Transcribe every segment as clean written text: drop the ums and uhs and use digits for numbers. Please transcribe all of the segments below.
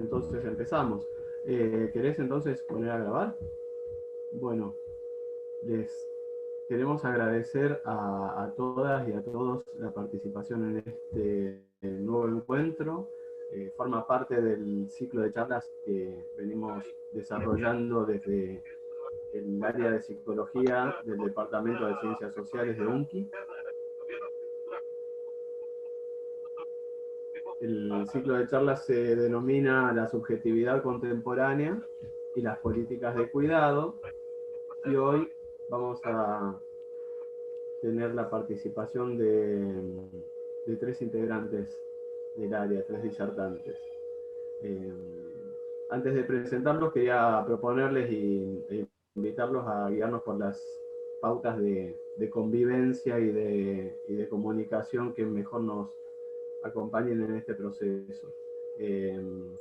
entonces empezamos. ¿Querés entonces poner a grabar? Bueno, les queremos agradecer a todas y a todos la participación en este nuevo encuentro. Forma parte del ciclo de charlas que venimos desarrollando desde el área de psicología del Departamento de Ciencias Sociales de UNCI. El ciclo de charlas se denomina La subjetividad contemporánea y las políticas de cuidado, y hoy vamos a tener la participación de 3 integrantes del área, 3 disertantes. Antes de presentarlos, quería proponerles e invitarlos a guiarnos por las pautas de convivencia y de comunicación que mejor nos acompañen en este proceso.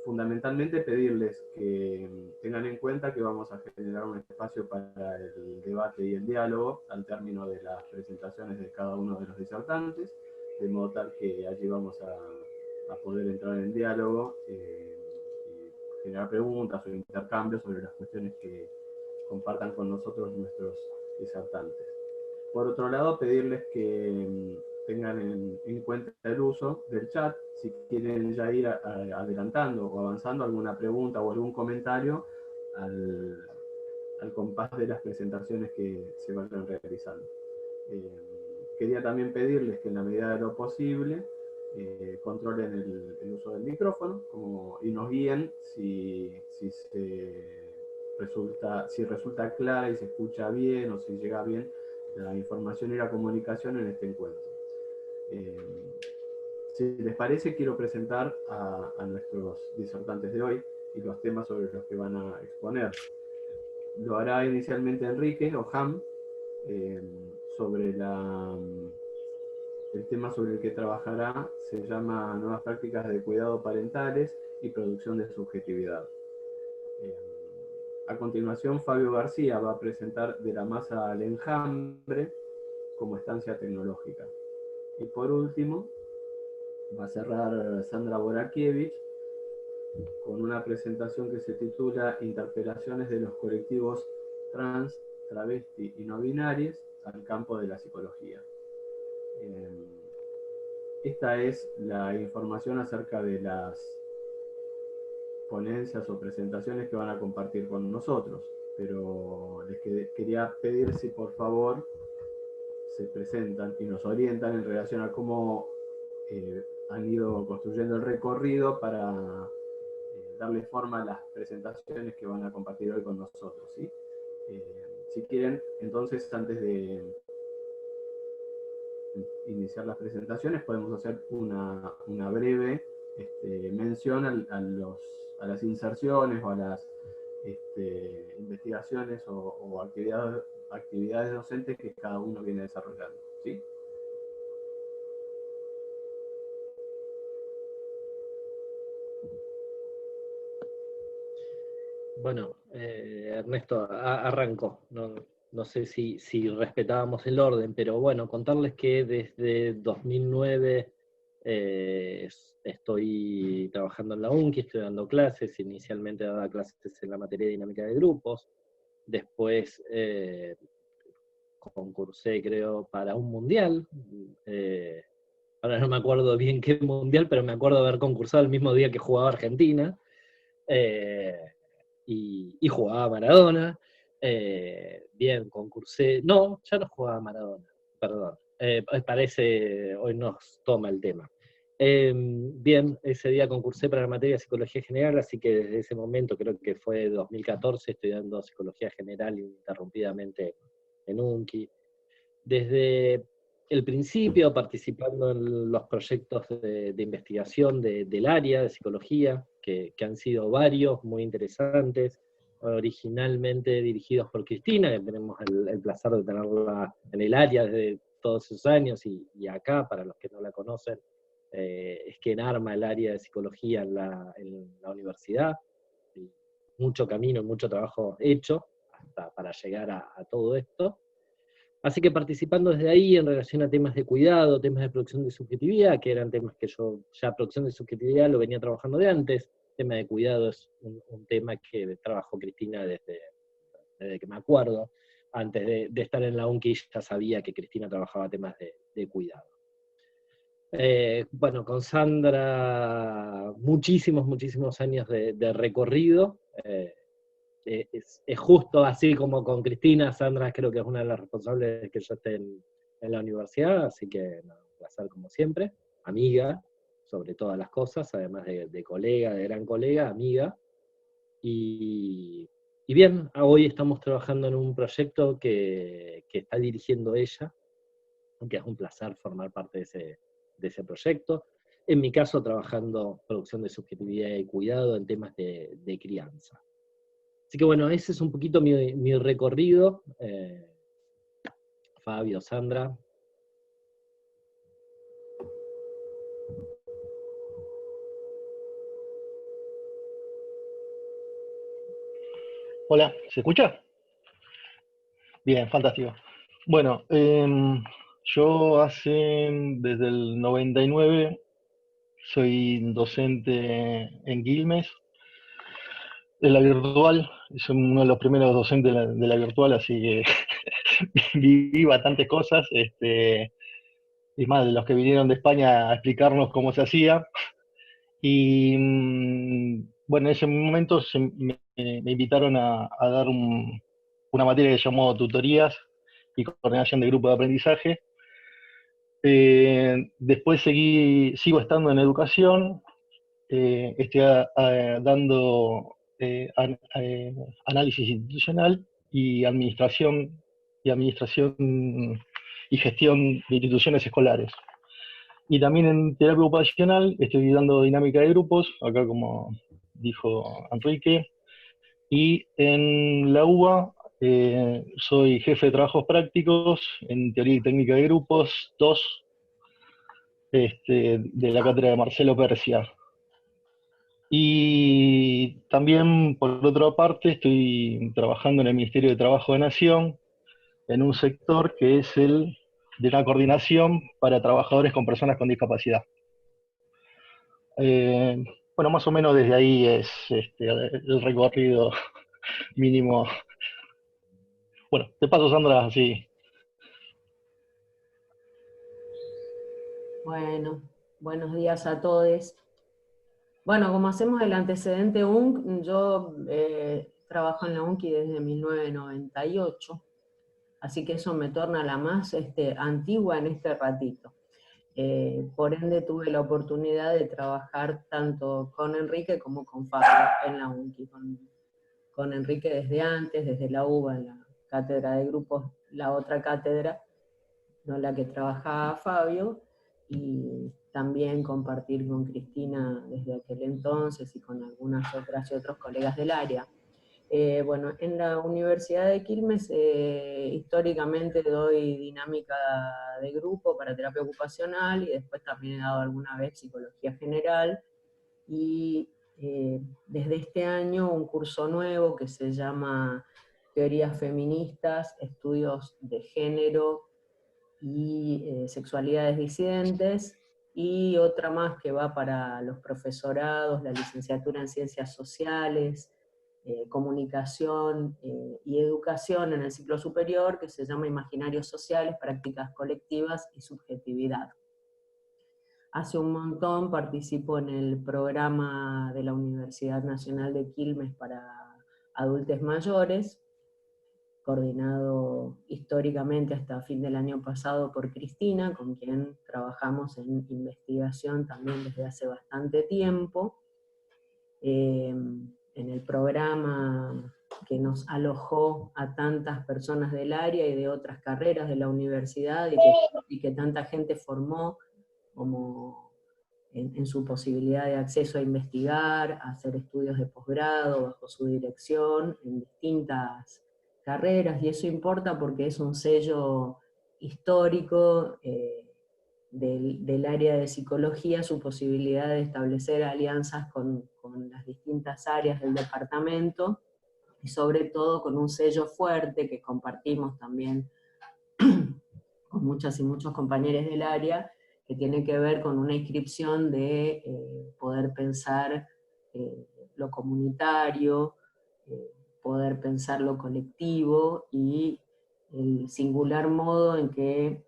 Fundamentalmente pedirles que tengan en cuenta que vamos a generar un espacio para el debate y el diálogo al término de las presentaciones de cada uno de los disertantes, de modo tal que allí vamos a poder entrar en diálogo y generar preguntas o intercambios sobre las cuestiones que compartan con nosotros nuestros disertantes. Por otro lado, pedirles que tengan en cuenta el uso del chat, si quieren ya ir adelantando o avanzando alguna pregunta o algún comentario al compás de las presentaciones que se vayan realizando. Quería también pedirles que en la medida de lo posible controlen el uso del micrófono y nos guíen si resulta clara y se escucha bien o si llega bien la información y la comunicación en este encuentro. Si les parece, quiero presentar a nuestros disertantes de hoy y los temas sobre los que van a exponer. Lo hará inicialmente Enrique Oham, sobre el tema sobre el que trabajará se llama Nuevas prácticas de cuidado parentales y producción de subjetividad. A continuación, Fabio García va a presentar De la masa al enjambre como estancia tecnológica. Y por último, va a cerrar Sandra Borakiewicz con una presentación que se titula Interpelaciones de los colectivos trans, travesti y no binarios al campo de la psicología. Esta es la información acerca de las ponencias o presentaciones que van a compartir con nosotros, pero les quería pedir si por favor se presentan y nos orientan en relación a cómo han ido construyendo el recorrido para darle forma a las presentaciones que van a compartir hoy con nosotros, ¿sí? Si quieren, entonces, antes de iniciar las presentaciones, podemos hacer una breve mención a las inserciones o a las investigaciones o actividades docentes que cada uno viene desarrollando, ¿sí? Bueno, Ernesto arrancó. No sé si respetábamos el orden, pero bueno, contarles que desde 2009 estoy trabajando en la UNCI, estoy dando clases. Inicialmente daba clases en la materia de dinámica de grupos. Después concursé, creo, para un mundial. Ahora no me acuerdo bien qué mundial, pero me acuerdo de haber concursado el mismo día que jugaba Argentina. Y jugaba Maradona. Bien, concursé. No, ya no jugaba Maradona, perdón. Parece, hoy nos toma el tema. Bien, ese día concursé para la materia de Psicología General, así que desde ese momento, creo que fue 2014, estoy dando Psicología General ininterrumpidamente en UNCI. Desde el principio, participando en los proyectos de investigación del área de psicología, que han sido varios, muy interesantes, originalmente dirigidos por Cristina, que tenemos el placer de tenerla en el área desde todos esos años, y acá, para los que no la conocen, es quien arma el área de psicología en la universidad. Y mucho camino, mucho trabajo hecho hasta para llegar a todo esto. Así que participando desde ahí en relación a temas de cuidado, temas de producción de subjetividad, que eran temas que yo ya producción de subjetividad lo venía trabajando de antes, tema de cuidado es un tema que trabajó Cristina desde que me acuerdo. Antes de estar en la UNCI ya sabía que Cristina trabajaba temas de cuidado. Bueno, con Sandra muchísimos años de recorrido. Es justo así como con Cristina. Sandra creo que es una de las responsables de que yo esté en la universidad, así que no, un placer como siempre. Amiga, sobre todas las cosas, además de colega, de gran colega, amiga. Y bien, hoy estamos trabajando en un proyecto que está dirigiendo ella, que es un placer formar parte de ese proyecto. En mi caso, trabajando producción de subjetividad y cuidado en temas de crianza. Así que bueno, ese es un poquito mi recorrido. Fabio, Sandra. Hola, ¿se escucha? Bien, fantástico. Bueno, yo desde el 99 soy docente en Quilmes, de la virtual, soy uno de los primeros docentes de la virtual, así que viví bastantes cosas, y más de los que vinieron de España a explicarnos cómo se hacía. Y bueno, en ese momento me invitaron a dar una materia que se llamó tutorías y coordinación de grupo de aprendizaje. Después sigo estando en educación, estoy dando análisis institucional y administración y gestión de instituciones escolares. Y también en terapia ocupacional estoy dando dinámica de grupos, acá como dijo Enrique. Y en la UBA soy jefe de trabajos prácticos en teoría y técnica de grupos 2, de la cátedra de Marcelo Persia. Y también, por otra parte, estoy trabajando en el Ministerio de Trabajo de Nación, en un sector que es el de la coordinación para trabajadores con personas con discapacidad. Bueno, más o menos desde ahí es el recorrido mínimo. Bueno, te paso, Sandra, así. Bueno, buenos días a todos. Bueno, como hacemos el antecedente UNC, yo trabajo en la UNCI desde 1998, así que eso me torna la más antigua en este ratito. Por ende tuve la oportunidad de trabajar tanto con Enrique como con Fabio en la UNCI, con Enrique desde antes, desde la UBA, en la cátedra de grupos, la otra cátedra, no la que trabajaba Fabio, y también compartir con Cristina desde aquel entonces y con algunas otras y otros colegas del área. Bueno, en la Universidad de Quilmes históricamente doy dinámica de grupo para terapia ocupacional y después también he dado alguna vez psicología general, y desde este año un curso nuevo que se llama Teorías Feministas, Estudios de Género y Sexualidades Disidentes, y otra más que va para los profesorados, la licenciatura en Ciencias Sociales, Comunicación y Educación en el ciclo superior, que se llama Imaginarios Sociales, Prácticas Colectivas y Subjetividad. Hace un montón participo en el programa de la Universidad Nacional de Quilmes para adultos mayores, coordinado históricamente hasta fin del año pasado por Cristina, con quien trabajamos en investigación también desde hace bastante tiempo. En el programa que nos alojó a tantas personas del área y de otras carreras de la universidad, y que tanta gente formó como en su posibilidad de acceso a investigar, a hacer estudios de posgrado bajo su dirección en distintas carreras, y eso importa porque es un sello histórico del área de psicología, su posibilidad de establecer alianzas con las distintas áreas del departamento, y sobre todo con un sello fuerte que compartimos también con muchas y muchos compañeros del área, que tiene que ver con una inscripción de poder pensar lo comunitario, poder pensar lo colectivo y el singular modo en que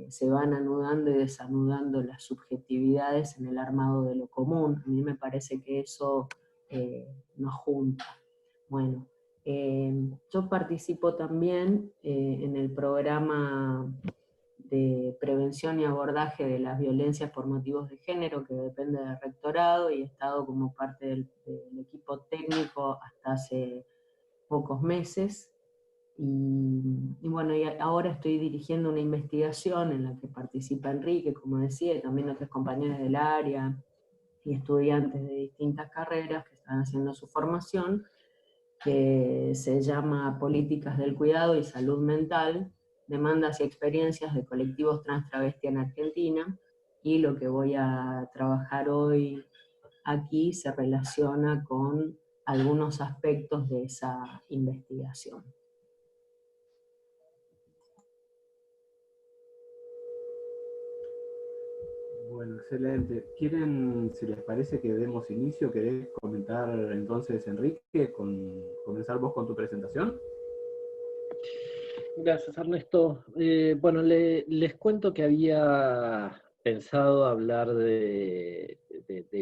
se van anudando y desanudando las subjetividades en el armado de lo común. A mí me parece que eso nos junta. Bueno, yo participo también en el programa de prevención y abordaje de las violencias por motivos de género, que depende del rectorado, y he estado como parte del equipo técnico hasta hace pocos meses. Y bueno, y ahora estoy dirigiendo una investigación en la que participa Enrique, como decía, y también otros compañeros del área y estudiantes de distintas carreras que están haciendo su formación, que se llama Políticas del Cuidado y Salud Mental, demandas y experiencias de colectivos trans travesti en Argentina, y lo que voy a trabajar hoy aquí se relaciona con algunos aspectos de esa investigación. Bueno, excelente. ¿Quieren, si les parece, que demos inicio? ¿Querés comentar entonces, Enrique, comenzar vos con tu presentación? Gracias, Ernesto. Bueno, les cuento que había pensado hablar de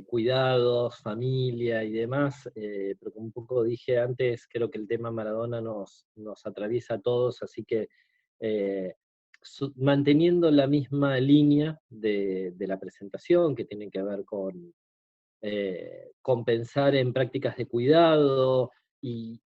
cuidados, familia y demás, pero como un poco dije antes, creo que el tema Maradona nos atraviesa a todos, así que manteniendo la misma línea de la presentación, que tiene que ver con pensar en prácticas de cuidado, y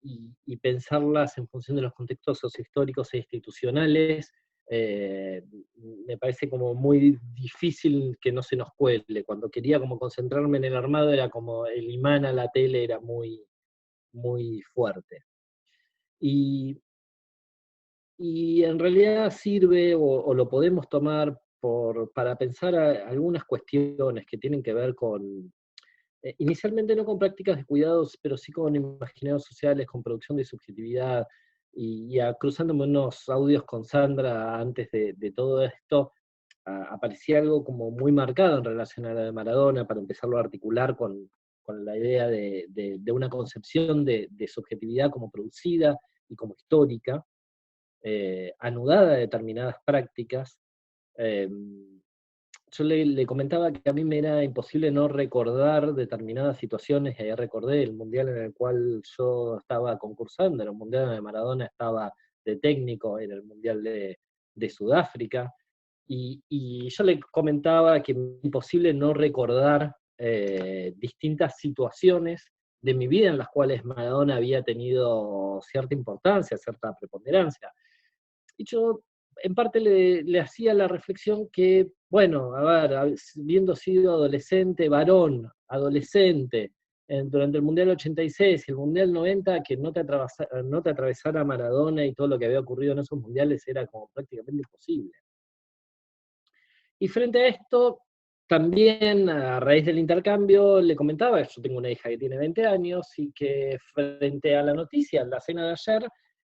pensarlas en función de los contextos sociohistóricos e institucionales, me parece como muy difícil que no se nos cuele. Cuando quería como concentrarme en el armado, era como el imán a la tele era muy, muy fuerte. Y en realidad sirve, o lo podemos tomar para pensar algunas cuestiones que tienen que ver con, inicialmente no con prácticas de cuidados, pero sí con imaginarios sociales, con producción de subjetividad, y cruzándome unos audios con Sandra antes de todo esto, aparecía algo como muy marcado en relación a la de Maradona, para empezarlo a articular con la idea de una concepción de subjetividad como producida y como histórica, anudada a determinadas prácticas. Yo le comentaba que a mí me era imposible no recordar determinadas situaciones, y ahí recordé el mundial en el cual yo estaba concursando, era un mundial donde Maradona estaba de técnico, era el mundial de Sudáfrica, y yo le comentaba que es imposible no recordar distintas situaciones de mi vida en las cuales Maradona había tenido cierta importancia, cierta preponderancia. Y yo en parte le hacía la reflexión que, bueno, a ver, habiendo sido adolescente, varón, adolescente, durante el Mundial 86 y el Mundial 90, que no te atravesara Maradona y todo lo que había ocurrido en esos mundiales era como prácticamente imposible. Y frente a esto, también a raíz del intercambio, le comentaba, yo tengo una hija que tiene 20 años, y que frente a la noticia, la cena de ayer,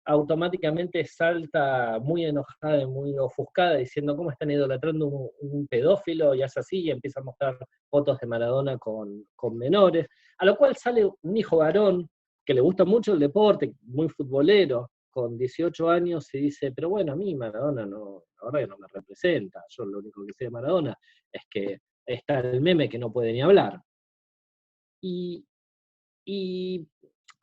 automáticamente salta muy enojada y muy ofuscada, diciendo cómo están idolatrando un pedófilo, y hace así, y empieza a mostrar fotos de Maradona con menores, a lo cual sale un hijo varón, que le gusta mucho el deporte, muy futbolero, con 18 años, y dice, pero bueno, a mí Maradona no, la verdad que no me representa, yo lo único que sé de Maradona es que está el meme que no puede ni hablar. Y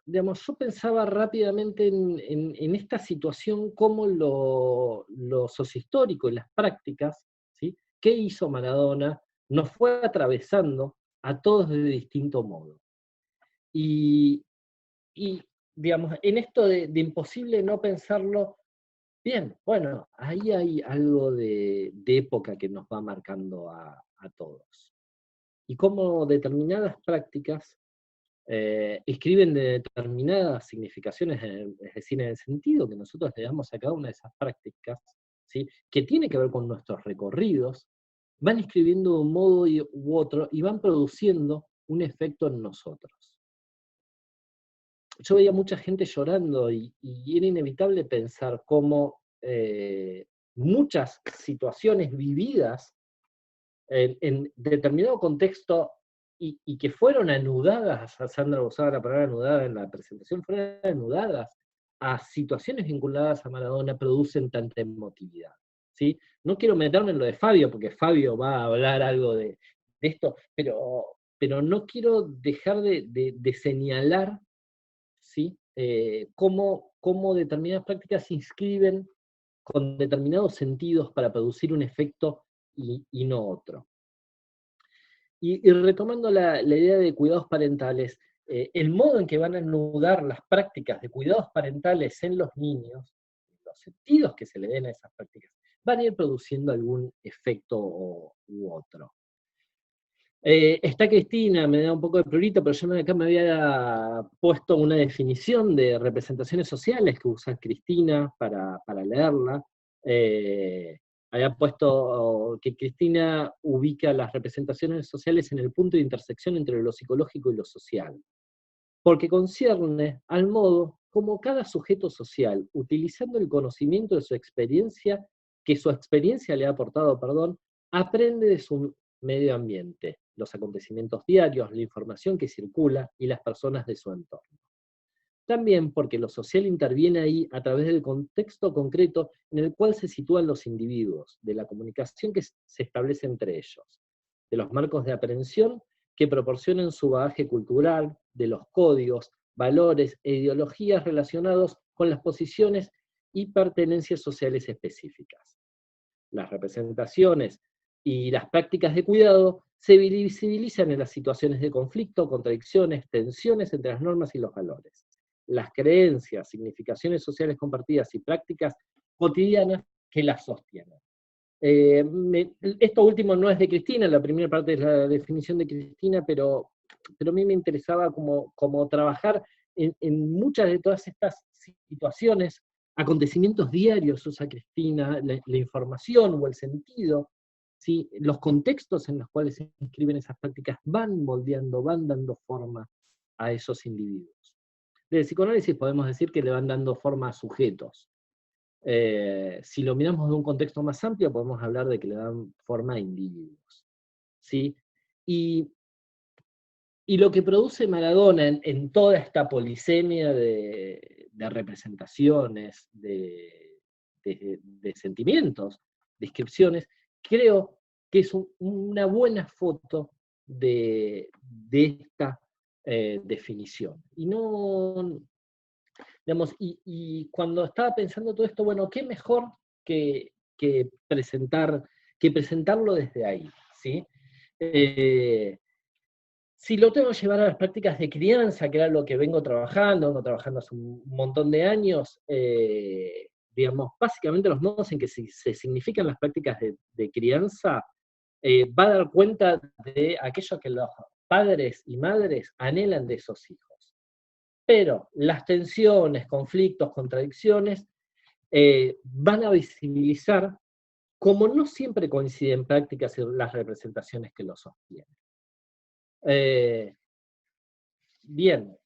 digamos, yo pensaba rápidamente en esta situación, cómo lo sociohistórico y las prácticas, ¿sí? ¿Qué hizo Maradona? Nos fue atravesando a todos de distinto modo. Y digamos, en esto de imposible no pensarlo, bien, bueno, ahí hay algo de época que nos va marcando a todos. Y cómo determinadas prácticas escriben de determinadas significaciones, es decir, en el sentido que nosotros le damos a cada una de esas prácticas, ¿sí? Que tiene que ver con nuestros recorridos, van escribiendo de un modo u otro y van produciendo un efecto en nosotros. Yo veía mucha gente llorando, y era inevitable pensar cómo muchas situaciones vividas en determinado contexto y que fueron anudadas, a Sandra usaba la palabra anudada en la presentación, fueron anudadas a situaciones vinculadas a Maradona, producen tanta emotividad, ¿sí? No quiero meterme en lo de Fabio, porque Fabio va a hablar algo de esto, pero no quiero dejar de señalar, ¿sí? Cómo determinadas prácticas se inscriben con determinados sentidos para producir un efecto y no otro. Y retomando la idea de cuidados parentales, el modo en que van a anudar las prácticas de cuidados parentales en los niños, los sentidos que se le den a esas prácticas, van a ir produciendo algún efecto u otro. Está Cristina, me da un poco de prurito, pero yo acá me había puesto una definición de representaciones sociales que usa Cristina para leerla. Había puesto que Cristina ubica las representaciones sociales en el punto de intersección entre lo psicológico y lo social, porque concierne al modo como cada sujeto social, utilizando el conocimiento de su experiencia, que su experiencia le ha aportado, aprende de su medio ambiente, los acontecimientos diarios, la información que circula y las personas de su entorno. También porque lo social interviene ahí a través del contexto concreto en el cual se sitúan los individuos, de la comunicación que se establece entre ellos, de los marcos de aprehensión que proporcionan su bagaje cultural, de los códigos, valores e ideologías relacionados con las posiciones y pertenencias sociales específicas. Las representaciones y las prácticas de cuidado se visibilizan en las situaciones de conflicto, contradicciones, tensiones entre las normas y los valores. Las creencias, significaciones sociales compartidas y prácticas cotidianas que las sostienen. Esto último no es de Cristina, la primera parte es la definición de Cristina, pero a mí me interesaba como trabajar en muchas de todas estas situaciones, acontecimientos diarios, usa Cristina, la información o el sentido, ¿sí? Los contextos en los cuales se inscriben esas prácticas van moldeando, van dando forma a esos individuos. Del psicoanálisis podemos decir que le van dando forma a sujetos. Si lo miramos de un contexto más amplio, podemos hablar de que le dan forma a individuos, ¿sí? Y lo que produce Maradona en toda esta polisemia de representaciones, de sentimientos, descripciones, creo que es una buena foto de esta definición. Y no, digamos, y cuando estaba pensando todo esto, bueno, qué mejor que presentarlo desde ahí, ¿sí? Si lo tengo que llevar a las prácticas de crianza, que era lo que vengo trabajando hace un montón de años, digamos, básicamente los modos en que se significan las prácticas de crianza, va a dar cuenta de aquello que los padres y madres anhelan de esos hijos. Pero las tensiones, conflictos, contradicciones, van a visibilizar como no siempre coinciden prácticas y las representaciones que lo sostienen. Bien,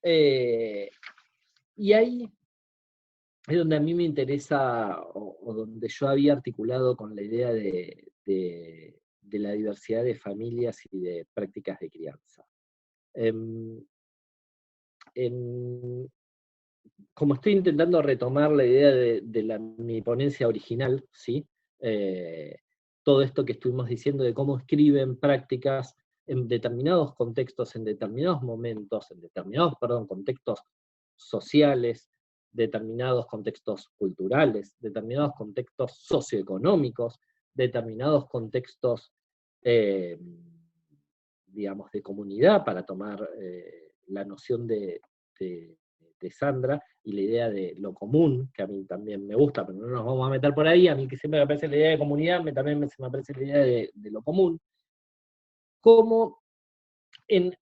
y ahí es donde a mí me interesa, o donde yo había articulado con la idea de la diversidad de familias y de prácticas de crianza. Como estoy intentando retomar la idea de mi ponencia original, ¿sí? Todo esto que estuvimos diciendo de cómo escriben prácticas en determinados contextos, en determinados momentos, en determinados, contextos sociales, determinados contextos culturales, determinados contextos socioeconómicos, determinados contextos, digamos, de comunidad, para tomar la noción de Sandra, y la idea de lo común, que a mí también me gusta, pero no nos vamos a meter por ahí, a mí que siempre me aparece la idea de comunidad, también me aparece la idea de lo común, como en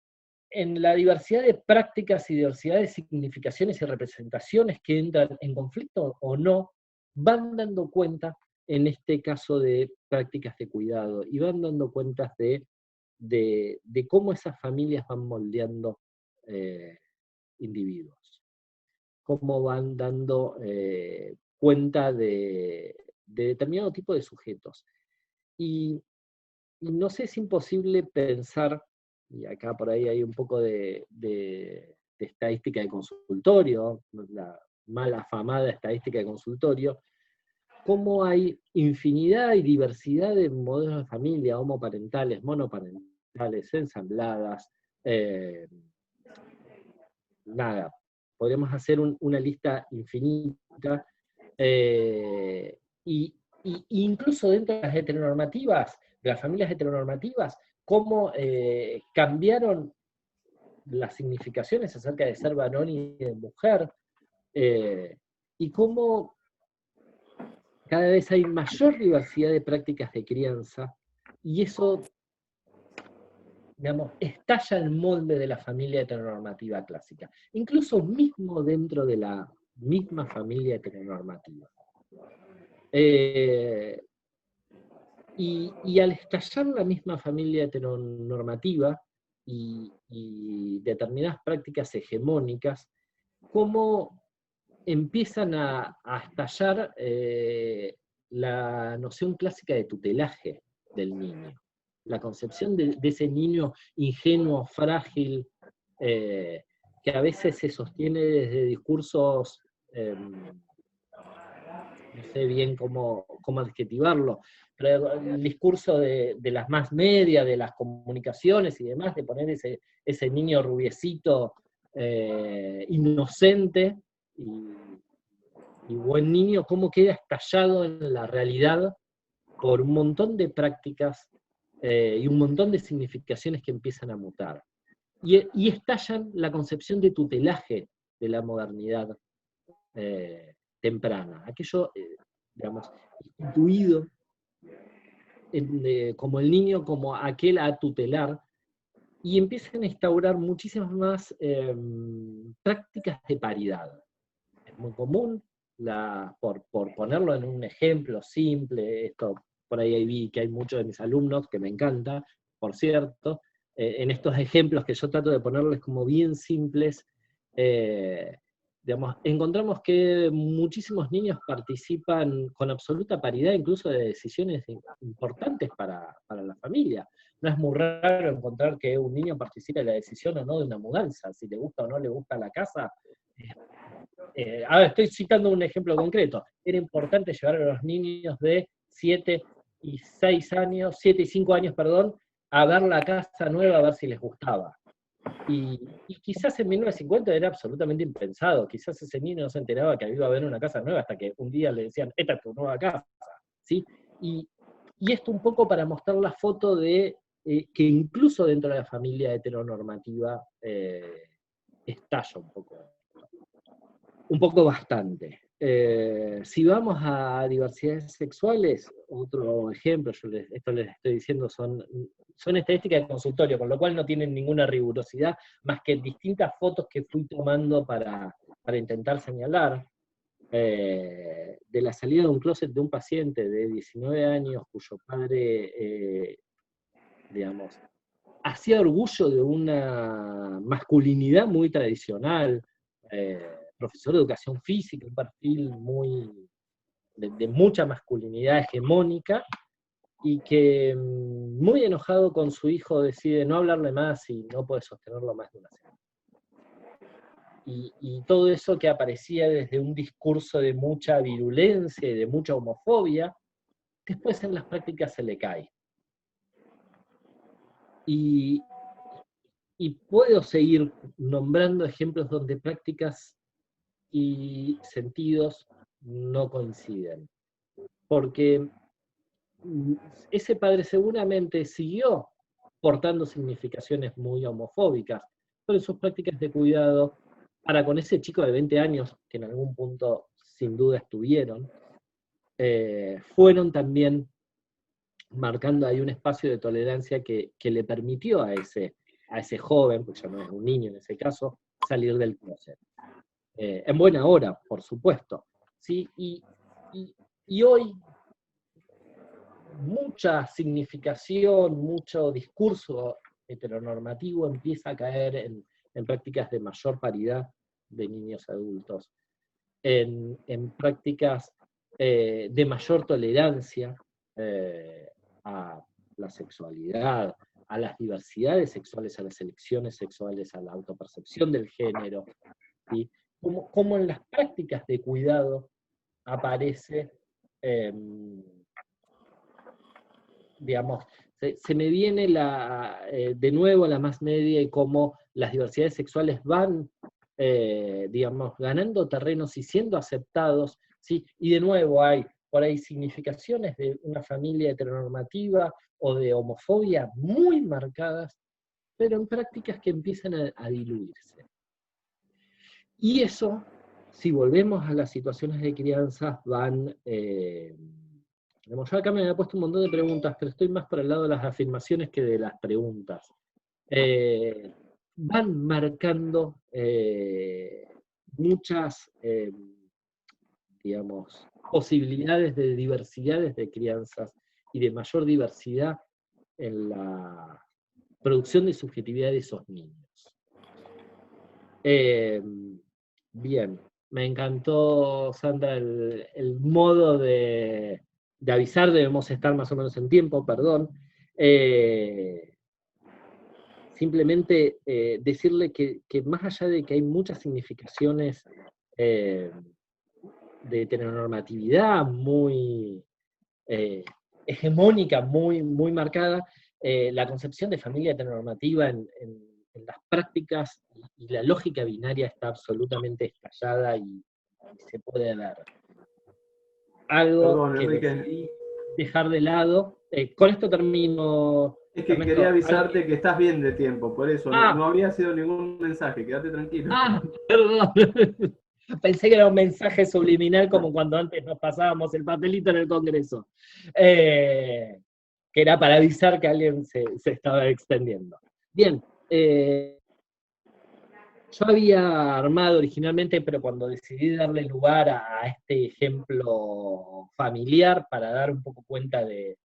la diversidad de prácticas y diversidad de significaciones y representaciones que entran en conflicto o no, van dando cuenta, en este caso, de prácticas de cuidado, y van dando cuentas de cómo esas familias van moldeando individuos, cómo van dando cuenta de determinado tipo de sujetos. Y no sé, es imposible pensar y acá por ahí hay un poco de estadística de consultorio, la mal afamada estadística de consultorio, cómo hay infinidad y diversidad de modelos de familia, homoparentales, monoparentales, ensambladas, nada, podríamos hacer una lista infinita, y incluso dentro de las heteronormativas, de las familias heteronormativas, cómo cambiaron las significaciones acerca de ser varón y de mujer, y cómo cada vez hay mayor diversidad de prácticas de crianza, y eso, digamos, estalla el molde de la familia heteronormativa clásica, incluso mismo dentro de la misma familia heteronormativa. Y al estallar la misma familia heteronormativa y determinadas prácticas hegemónicas, cómo empiezan a estallar la noción clásica de tutelaje del niño, la concepción de ese niño ingenuo, frágil, que a veces se sostiene desde discursos, no sé bien cómo adjetivarlo, pero el discurso de las más medias, de las comunicaciones y demás, de poner ese niño rubiecito, inocente y buen niño, cómo queda estallado en la realidad por un montón de prácticas y un montón de significaciones que empiezan a mutar. Y estallan la concepción de tutelaje de la modernidad temprana, aquello, digamos, instituido como el niño, como aquel a tutelar, y empiezan a instaurar muchísimas más prácticas de paridad. Es muy común, por ponerlo en un ejemplo simple, esto por ahí vi que hay muchos de mis alumnos, que me encanta, por cierto, en estos ejemplos que yo trato de ponerles como bien simples, digamos, encontramos que muchísimos niños participan con absoluta paridad, incluso de decisiones importantes para la familia. No es muy raro encontrar que un niño participe en la decisión o no de una mudanza, si le gusta o no le gusta la casa. Ahora estoy citando un ejemplo concreto. Era importante llevar a los niños de 7 y 5 años, a ver la casa nueva, a ver si les gustaba. Y quizás en 1950 era absolutamente impensado, quizás ese niño no se enteraba que iba a haber una casa nueva hasta que un día le decían, esta es tu nueva casa, ¿sí? Y esto un poco para mostrar la foto de que incluso dentro de la familia heteronormativa estalla un poco bastante. Si vamos a diversidades sexuales, otro ejemplo, esto les estoy diciendo, son estadísticas de consultorio, con lo cual no tienen ninguna rigurosidad, más que distintas fotos que fui tomando para intentar señalar, de la salida de un closet de un paciente de 19 años, cuyo padre, digamos, hacía orgullo de una masculinidad muy tradicional, profesor de educación física, un perfil de mucha masculinidad hegemónica, y que muy enojado con su hijo decide no hablarle más y no puede sostenerlo más de una semana. Y todo eso que aparecía desde un discurso de mucha virulencia y de mucha homofobia, después en las prácticas se le cae. Y puedo seguir nombrando ejemplos donde prácticas y sentidos no coinciden. Porque ese padre seguramente siguió portando significaciones muy homofóbicas, pero en sus prácticas de cuidado, para con ese chico de 20 años, que en algún punto sin duda estuvieron, fueron también marcando ahí un espacio de tolerancia que le permitió a ese joven, porque ya no es un niño en ese caso, salir del closet. En buena hora, por supuesto. ¿Sí? Y hoy mucha significación, mucho discurso heteronormativo empieza a caer en prácticas de mayor paridad de niños adultos, en prácticas de mayor tolerancia a la sexualidad, a las diversidades sexuales, a las elecciones sexuales, a la autopercepción del género, ¿sí? Cómo en las prácticas de cuidado aparece, digamos, se me viene de nuevo la más media y cómo las diversidades sexuales van, digamos, ganando terrenos y siendo aceptados, ¿sí? Y de nuevo hay por ahí significaciones de una familia heteronormativa o de homofobia muy marcadas, pero en prácticas que empiezan a diluirse. Y eso, si volvemos a las situaciones de crianza, van... yo acá me había puesto un montón de preguntas, pero estoy más por el lado de las afirmaciones que de las preguntas. Van marcando muchas, digamos, posibilidades de diversidades de crianzas y de mayor diversidad en la producción de subjetividad de esos niños. Bien, me encantó, Sandra, el modo de avisar, debemos estar más o menos en tiempo, perdón. Simplemente decirle que más allá de que hay muchas significaciones de heteronormatividad muy hegemónica, muy marcada, la concepción de familia heteronormativa en las prácticas y la lógica binaria está absolutamente estallada y se puede ver. Algo Perdón, que Enrique. decidí dejar de lado. Con esto termino. Es que Ernesto, quería avisarte que estás bien de tiempo, por eso Ah. no había sido ningún mensaje, quédate tranquilo. Perdón. Pensé que era un mensaje subliminal como cuando antes nos pasábamos el papelito en el Congreso. Que era para avisar que alguien se estaba extendiendo. Bien, yo había armado originalmente, pero cuando decidí darle lugar a este ejemplo familiar para dar un poco cuenta de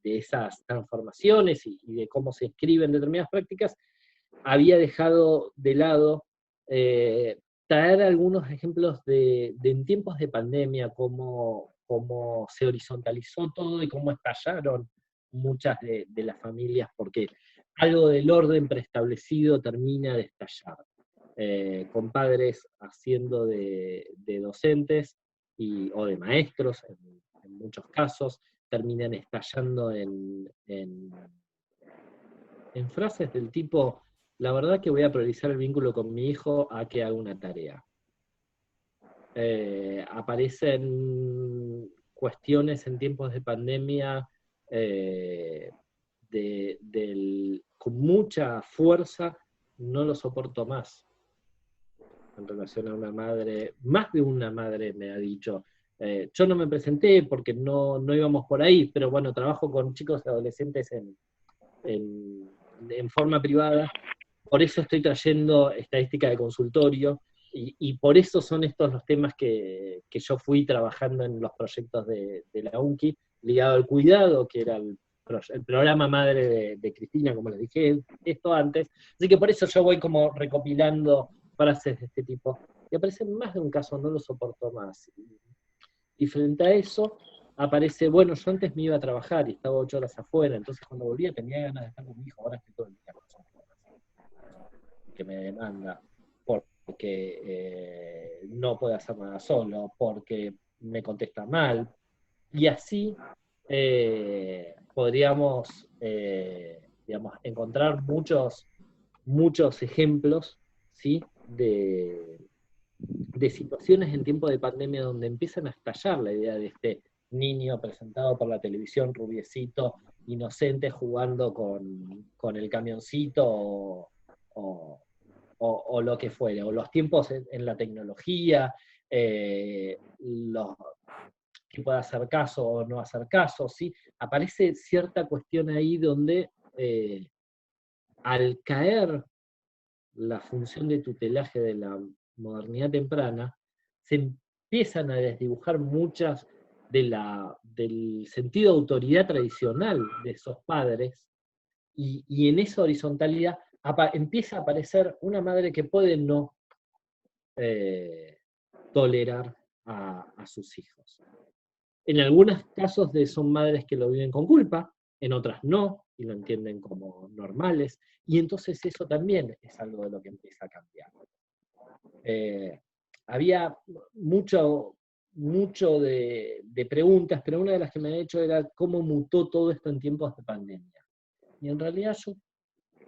esas transformaciones y de cómo se escriben determinadas prácticas, había dejado de lado traer algunos ejemplos de en tiempos de pandemia, cómo se horizontalizó todo y cómo estallaron muchas de las familias, porque algo del orden preestablecido termina de estallar, con padres haciendo de docentes o de maestros, en muchos casos, terminan estallando en frases del tipo: la verdad que voy a priorizar el vínculo con mi hijo a que haga una tarea. Aparecen cuestiones en tiempos de pandemia con mucha fuerza: no lo soporto más. En relación a una madre, más de una madre me ha dicho, yo no me presenté porque no íbamos por ahí, pero bueno, trabajo con chicos y adolescentes en forma privada, por eso estoy trayendo estadística de consultorio, y por eso son estos los temas que yo fui trabajando en los proyectos de la UNCI, ligado al cuidado, que era el programa madre de Cristina, como les dije esto antes, así que por eso yo voy como recopilando frases de este tipo, y aparece más de un caso: no lo soporto más. Y frente a eso, aparece: bueno, yo antes me iba a trabajar y estaba 8 horas afuera, entonces cuando volvía tenía ganas de estar con mi hijo, ahora estoy todo el día con su que me demanda, porque no puede hacer nada solo, porque me contesta mal, y así podríamos digamos, encontrar muchos ejemplos, ¿sí? de situaciones en tiempo de pandemia donde empiezan a estallar la idea de este niño presentado por la televisión, rubiecito, inocente, jugando con el camioncito o lo que fuera, o los tiempos en la tecnología, que pueda hacer caso o no hacer caso, ¿sí? Aparece cierta cuestión ahí donde al caer la función de tutelaje de la modernidad temprana, se empiezan a desdibujar muchas del sentido de autoridad tradicional de esos padres, y en esa horizontalidad empieza a aparecer una madre que puede no tolerar a sus hijos. En algunos casos son madres que lo viven con culpa, en otras no, y lo entienden como normales, y entonces eso también es algo de lo que empieza a cambiar. Había mucho de preguntas, pero una de las que me han hecho era cómo mutó todo esto en tiempos de pandemia. Y en realidad yo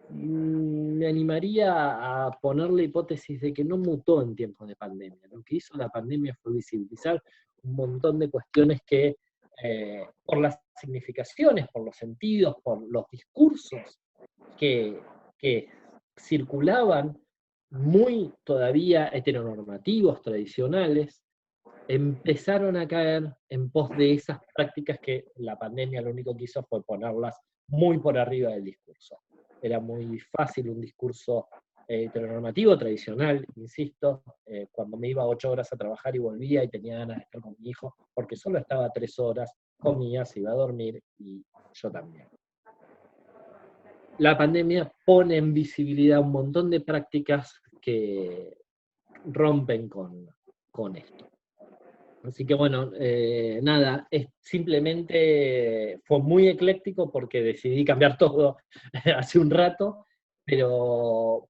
me animaría a poner la hipótesis de que no mutó en tiempos de pandemia. Lo que hizo la pandemia fue visibilizar un montón de cuestiones que, por las significaciones, por los sentidos, por los discursos que circulaban muy todavía heteronormativos, tradicionales, empezaron a caer en pos de esas prácticas que la pandemia lo único que hizo fue ponerlas muy por arriba del discurso. Era muy fácil un discurso heteronormativo, tradicional, insisto, cuando me iba 8 horas a trabajar y volvía y tenía ganas de estar con mi hijo, porque solo estaba 3 horas, comía, se iba a dormir y yo también. La pandemia pone en visibilidad un montón de prácticas que rompen con esto. Así que bueno, nada, simplemente fue muy ecléctico porque decidí cambiar todo hace un rato, pero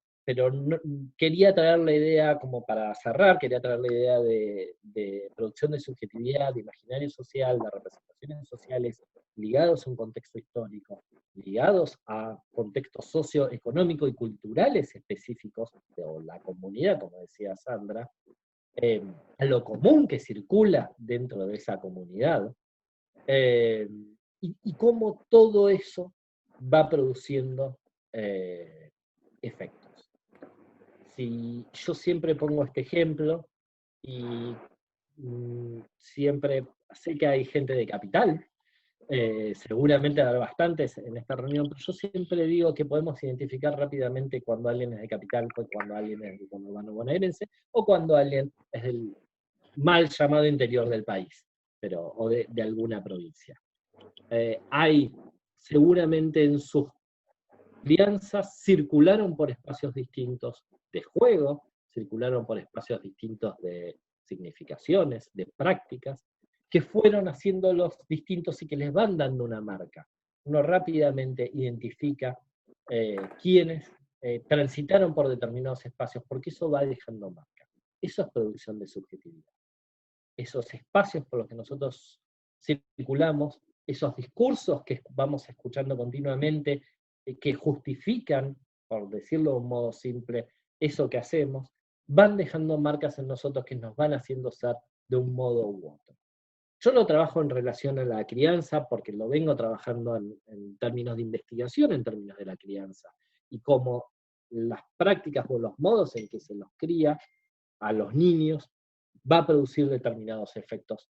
no, quería traer la idea, como para cerrar, quería traer la idea de producción de subjetividad, de imaginario social, de representaciones sociales ligados a un contexto histórico, ligados a contextos socioeconómicos y culturales específicos de la comunidad, como decía Sandra, a lo común que circula dentro de esa comunidad, y cómo todo eso va produciendo efectos. Si yo siempre pongo este ejemplo, y siempre sé que hay gente de Capital, seguramente habrá bastantes en esta reunión, pero yo siempre digo que podemos identificar rápidamente cuando alguien es de Capital, cuando alguien es del conurbano bonaerense, o cuando alguien es del mal llamado interior del país, o de alguna provincia. Hay seguramente en sus crianzas, circularon por espacios distintos de juego, circularon por espacios distintos de significaciones, de prácticas, que fueron haciéndolos distintos y que les van dando una marca. Uno rápidamente identifica quiénes transitaron por determinados espacios, porque eso va dejando marca. Eso es producción de subjetividad. Esos espacios por los que nosotros circulamos, esos discursos que vamos escuchando continuamente, que justifican, por decirlo de un modo simple, eso que hacemos, van dejando marcas en nosotros que nos van haciendo ser de un modo u otro. Yo lo trabajo en relación a la crianza, porque lo vengo trabajando en términos de investigación, en términos de la crianza, y cómo las prácticas o los modos en que se los cría a los niños va a producir determinados efectos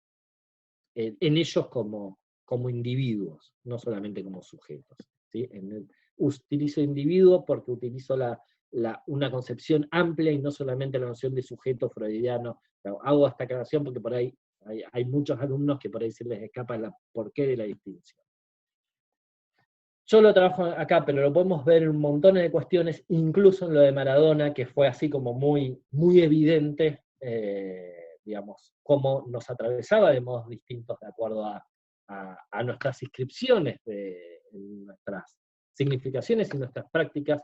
en ellos como individuos, no solamente como sujetos. ¿Sí? Utilizo individuo porque utilizo una concepción amplia y no solamente la noción de sujeto freudiano. Hago esta aclaración porque por ahí hay muchos alumnos que por ahí se les escapa el porqué de la distinción. Yo lo trabajo acá, pero lo podemos ver en un montón de cuestiones, incluso en lo de Maradona, que fue así como muy, muy evidente, digamos, cómo nos atravesaba de modos distintos de acuerdo a nuestras inscripciones, nuestras significaciones y nuestras prácticas.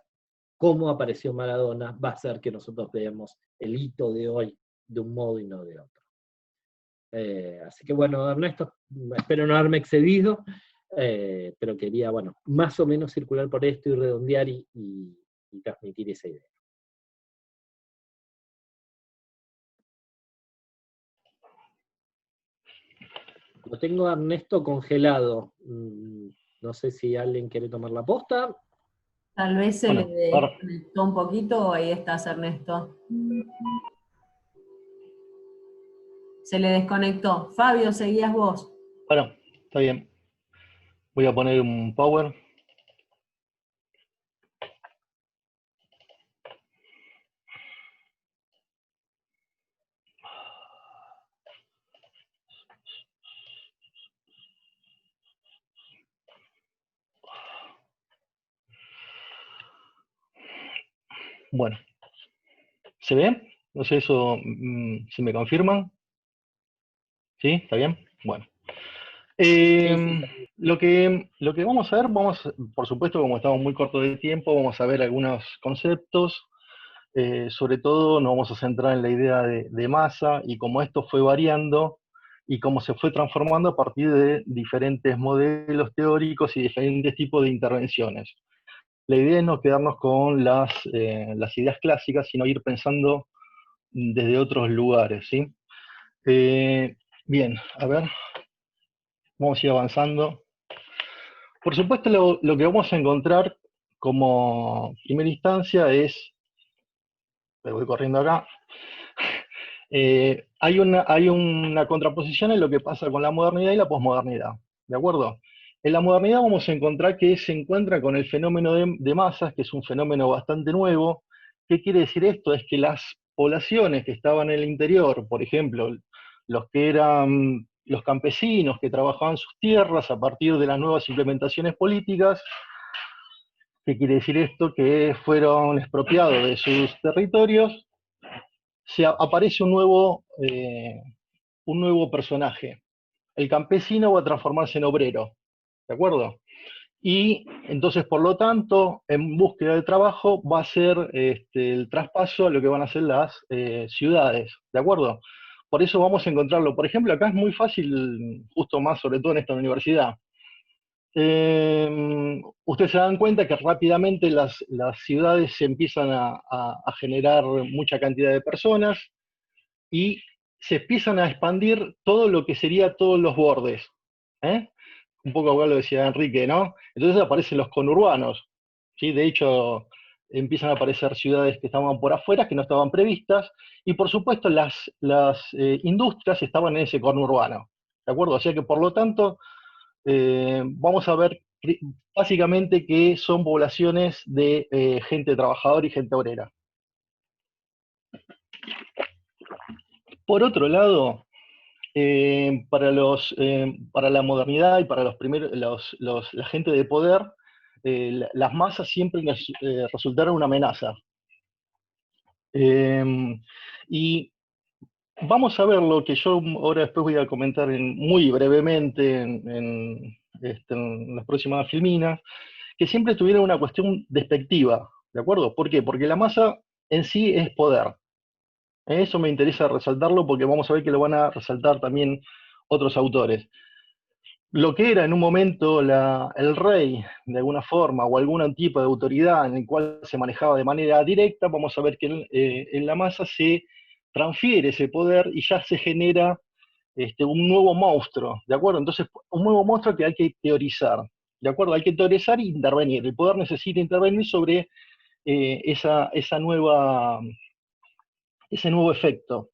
Cómo apareció Maradona va a hacer que nosotros veamos el hito de hoy de un modo y no de otro. Así que bueno, Ernesto, espero no haberme excedido, pero quería, bueno, más o menos circular por esto y redondear y transmitir esa idea. Lo tengo a Ernesto congelado. No sé si alguien quiere tomar la posta. Tal vez se le desconectó un poquito, ahí estás, Ernesto. Se le desconectó. Fabio, seguías vos. Bueno, está bien. Voy a poner un power. Bueno, ¿se ve? No sé eso, si me confirman. ¿Sí? ¿Está bien? Bueno. Sí, sí. Lo que vamos a ver, por supuesto, como estamos muy cortos de tiempo, vamos a ver algunos conceptos. Sobre todo nos vamos a centrar en la idea de masa y cómo esto fue variando y cómo se fue transformando a partir de diferentes modelos teóricos y diferentes tipos de intervenciones. La idea es no quedarnos con las ideas clásicas, sino ir pensando desde otros lugares, ¿sí? Bien, a ver, vamos a ir avanzando. Por supuesto, lo que vamos a encontrar como primera instancia es, me voy corriendo acá, hay una contraposición en lo que pasa con la modernidad y la posmodernidad, ¿de acuerdo? En la modernidad vamos a encontrar que se encuentra con el fenómeno de masas, que es un fenómeno bastante nuevo. ¿Qué quiere decir esto? Es que las poblaciones que estaban en el interior, por ejemplo, los que eran los campesinos que trabajaban sus tierras a partir de las nuevas implementaciones políticas, ¿qué quiere decir esto? Que fueron expropiados de sus territorios, aparece un nuevo personaje. El campesino va a transformarse en obrero, ¿de acuerdo? Y entonces, por lo tanto, en búsqueda de trabajo va a ser el traspaso a lo que van a ser las ciudades, ¿de acuerdo? Por eso vamos a encontrarlo. Por ejemplo, acá es muy fácil, justo más sobre todo en esta universidad. Ustedes se dan cuenta que rápidamente las ciudades se empiezan a generar mucha cantidad de personas, y se empiezan a expandir todo lo que sería todos los bordes. ¿eh? Un poco igual lo decía Enrique, ¿no? Entonces aparecen los conurbanos, ¿sí? De hecho, empiezan a aparecer ciudades que estaban por afuera, que no estaban previstas, y por supuesto las industrias estaban en ese conurbano, ¿de acuerdo? O sea que por lo tanto, vamos a ver básicamente que son poblaciones de gente trabajadora y gente obrera. Por otro lado, para la modernidad y para la gente de poder, las masas siempre resultaron una amenaza. Y vamos a ver lo que yo ahora después voy a comentar muy brevemente en las próximas filminas, que siempre tuvieron una cuestión despectiva, ¿de acuerdo? ¿Por qué? Porque la masa en sí es poder. Eso me interesa resaltarlo porque vamos a ver que lo van a resaltar también otros autores. Lo que era en un momento el rey, de alguna forma, o algún tipo de autoridad en el cual se manejaba de manera directa, vamos a ver que en la masa se transfiere ese poder y ya se genera un nuevo monstruo, ¿de acuerdo? Entonces, un nuevo monstruo que hay que teorizar, ¿de acuerdo? Hay que teorizar e intervenir. El poder necesita intervenir sobre ese nuevo efecto.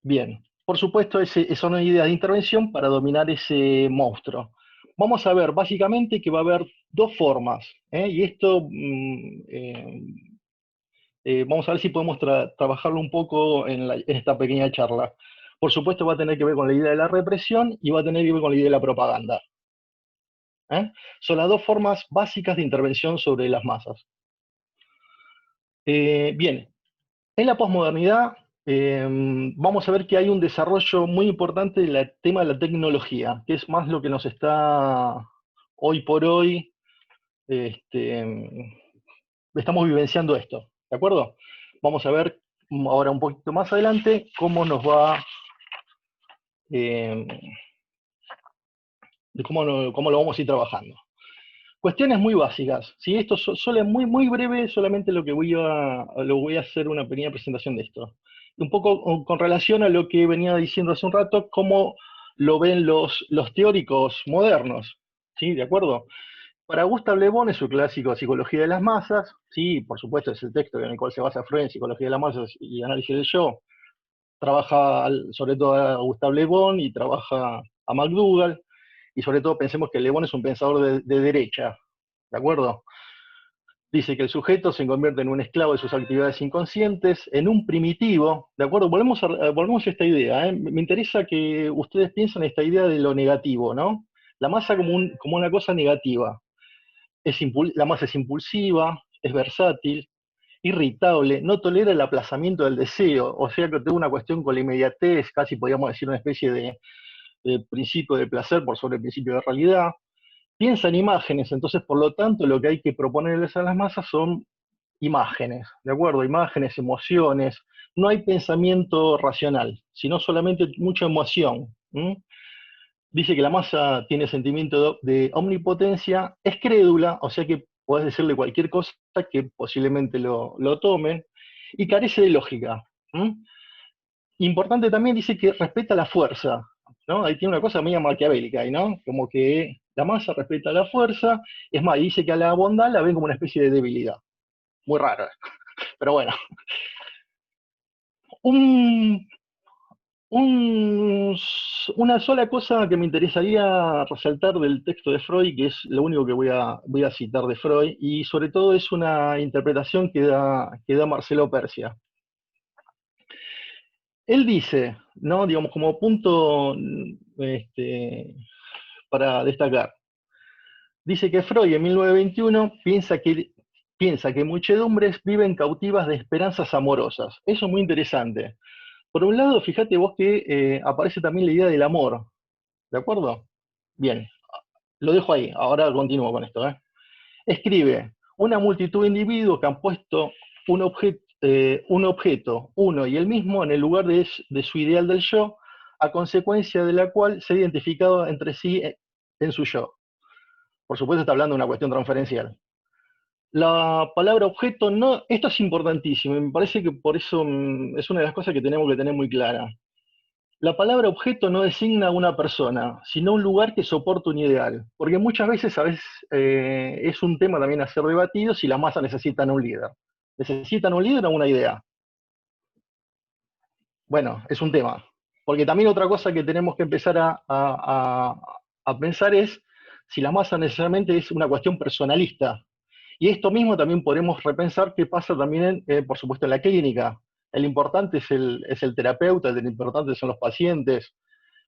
Bien, por supuesto, son ideas de intervención para dominar ese monstruo. Vamos a ver básicamente que va a haber dos formas, y esto vamos a ver si podemos trabajarlo un poco en esta pequeña charla. Por supuesto va a tener que ver con la idea de la represión y va a tener que ver con la idea de la propaganda. Son las dos formas básicas de intervención sobre las masas. Bien, en la posmodernidad vamos a ver que hay un desarrollo muy importante del tema de la tecnología, que es más lo que nos está hoy por hoy, estamos vivenciando esto, ¿de acuerdo? Vamos a ver ahora un poquito más adelante cómo nos va, cómo lo vamos a ir trabajando. Cuestiones muy básicas, ¿sí? Esto solo es muy, muy breve, solamente lo voy a hacer una pequeña presentación de esto. Un poco con relación a lo que venía diciendo hace un rato, cómo lo ven los teóricos modernos, ¿sí? ¿De acuerdo? Para Gustave Le Bon, en su clásico Psicología de las Masas, sí, por supuesto es el texto en el cual se basa Freud en Psicología de las Masas y Análisis del Yo, trabaja sobre todo a Gustave Le Bon y trabaja a McDougall, y sobre todo pensemos que Le Bon es un pensador de derecha, ¿de acuerdo? Dice que el sujeto se convierte en un esclavo de sus actividades inconscientes, en un primitivo, ¿de acuerdo? Volvemos a esta idea, ¿eh? Me interesa que ustedes piensen en esta idea de lo negativo, ¿no? La masa como una cosa negativa. La masa es impulsiva, es versátil, irritable, no tolera el aplazamiento del deseo, o sea que tiene una cuestión con la inmediatez, casi podríamos decir una especie principio de placer por sobre el principio de realidad, piensa en imágenes, entonces por lo tanto lo que hay que proponerles a las masas son imágenes, ¿de acuerdo? Imágenes, emociones, no hay pensamiento racional, sino solamente mucha emoción. Dice que la masa tiene sentimiento de omnipotencia, es crédula, o sea que podés decirle cualquier cosa que posiblemente lo tomen, y carece de lógica. Importante también dice que respeta la fuerza, ¿no? Ahí tiene una cosa media maquiavélica ahí, ¿no? Como que la masa respeta la fuerza, es más, dice que a la bondad la ven como una especie de debilidad. Muy raro, pero bueno. Un, una sola cosa que me interesaría resaltar del texto de Freud, que es lo único que voy a citar de Freud, y sobre todo es una interpretación que da Marcelo Persia. Él dice, ¿no? Digamos, como punto para destacar, dice que Freud en 1921 piensa que muchedumbres viven cautivas de esperanzas amorosas. Eso es muy interesante. Por un lado, fíjate vos que aparece también la idea del amor, ¿de acuerdo? Bien, lo dejo ahí, ahora continúo con esto. Escribe, una multitud de individuos que han puesto un objeto, uno y el mismo, en el lugar de su ideal del yo, a consecuencia de la cual se ha identificado entre sí en su yo. Por supuesto está hablando de una cuestión transferencial. La palabra objeto no, esto es importantísimo, y me parece que por eso es una de las cosas que tenemos que tener muy clara. La palabra objeto no designa una persona, sino un lugar que soporta un ideal, porque muchas veces es un tema también a ser debatido si la masa necesitan un líder. ¿Necesitan un líder o una idea? Bueno, es un tema. Porque también otra cosa que tenemos que empezar a pensar es si la masa necesariamente es una cuestión personalista. Y esto mismo también podemos repensar qué pasa también, por supuesto, en la clínica. El importante es el terapeuta, el importante son los pacientes.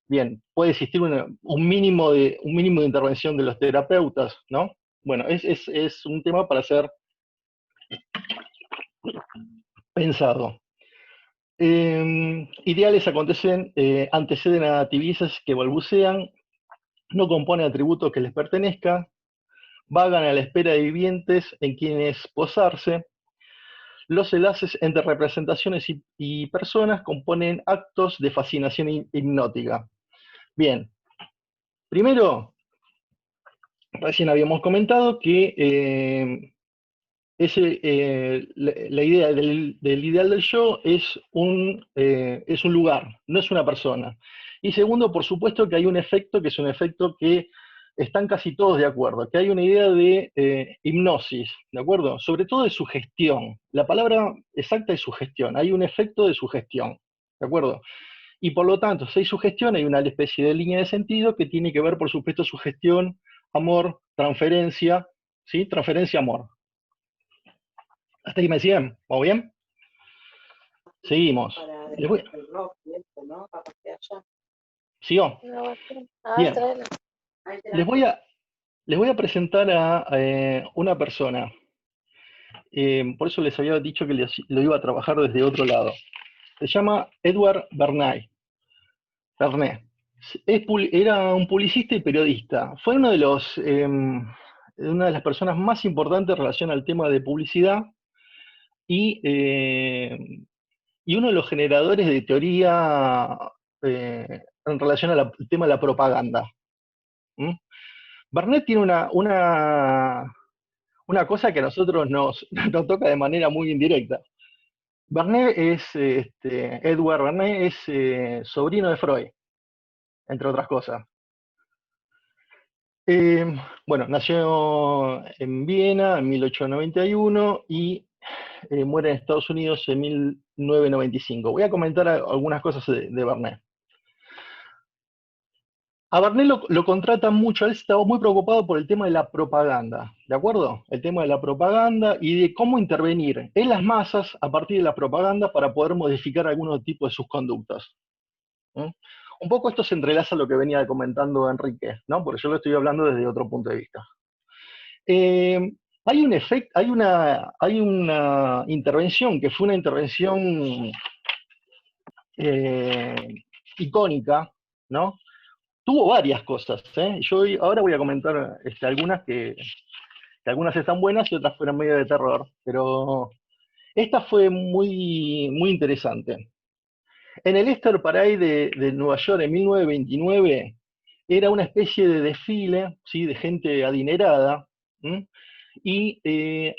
Bien, puede existir un mínimo de intervención de los terapeutas, ¿no? Bueno, es un tema para ser pensado. Ideales anteceden a activistas que balbucean, no componen atributos que les pertenezcan, vagan a la espera de vivientes en quienes posarse. Los enlaces entre representaciones y personas componen actos de fascinación hipnótica. Bien, primero, recién habíamos comentado que la idea del ideal del yo es un lugar, no es una persona. Y segundo, por supuesto que hay un efecto que es un efecto que están casi todos de acuerdo, que hay una idea de hipnosis, ¿de acuerdo? Sobre todo de sugestión. La palabra exacta es sugestión, hay un efecto de sugestión, ¿de acuerdo? Y por lo tanto, si hay sugestión, hay una especie de línea de sentido que tiene que ver, por supuesto, sugestión, amor, transferencia, ¿sí? Transferencia, amor. Hasta ahí me decían, ¿vamos bien? Seguimos. ¿Sigo? Bien. Les voy a presentar a una persona. Por eso les había dicho que lo iba a trabajar desde otro lado. Se llama Edward Bernays. Era un publicista y periodista. Fue una de las personas más importantes en relación al tema de publicidad y uno de los generadores de teoría en relación al tema de la propaganda. Bernays tiene una cosa que a nosotros nos toca de manera muy indirecta. Edward Bernays es sobrino de Freud, entre otras cosas. Bueno, nació en Viena en 1891 y muere en Estados Unidos en 1995. Voy a comentar algunas cosas de Bernays. A Bernays lo contratan mucho, él estaba muy preocupado por el tema de la propaganda, ¿de acuerdo? El tema de la propaganda y de cómo intervenir en las masas a partir de la propaganda para poder modificar algunos tipos de sus conductas. Un poco esto se entrelaza a lo que venía comentando Enrique, ¿no? Porque yo lo estoy hablando desde otro punto de vista. Hay una intervención que fue una intervención icónica, ¿no? tuvo varias cosas, ¿eh? Ahora voy a comentar algunas que algunas están buenas y otras fueron medio de terror, pero esta fue muy, muy interesante. En el Easter Parade de Nueva York en 1929 era una especie de desfile, ¿sí?, de gente adinerada, ¿m? Y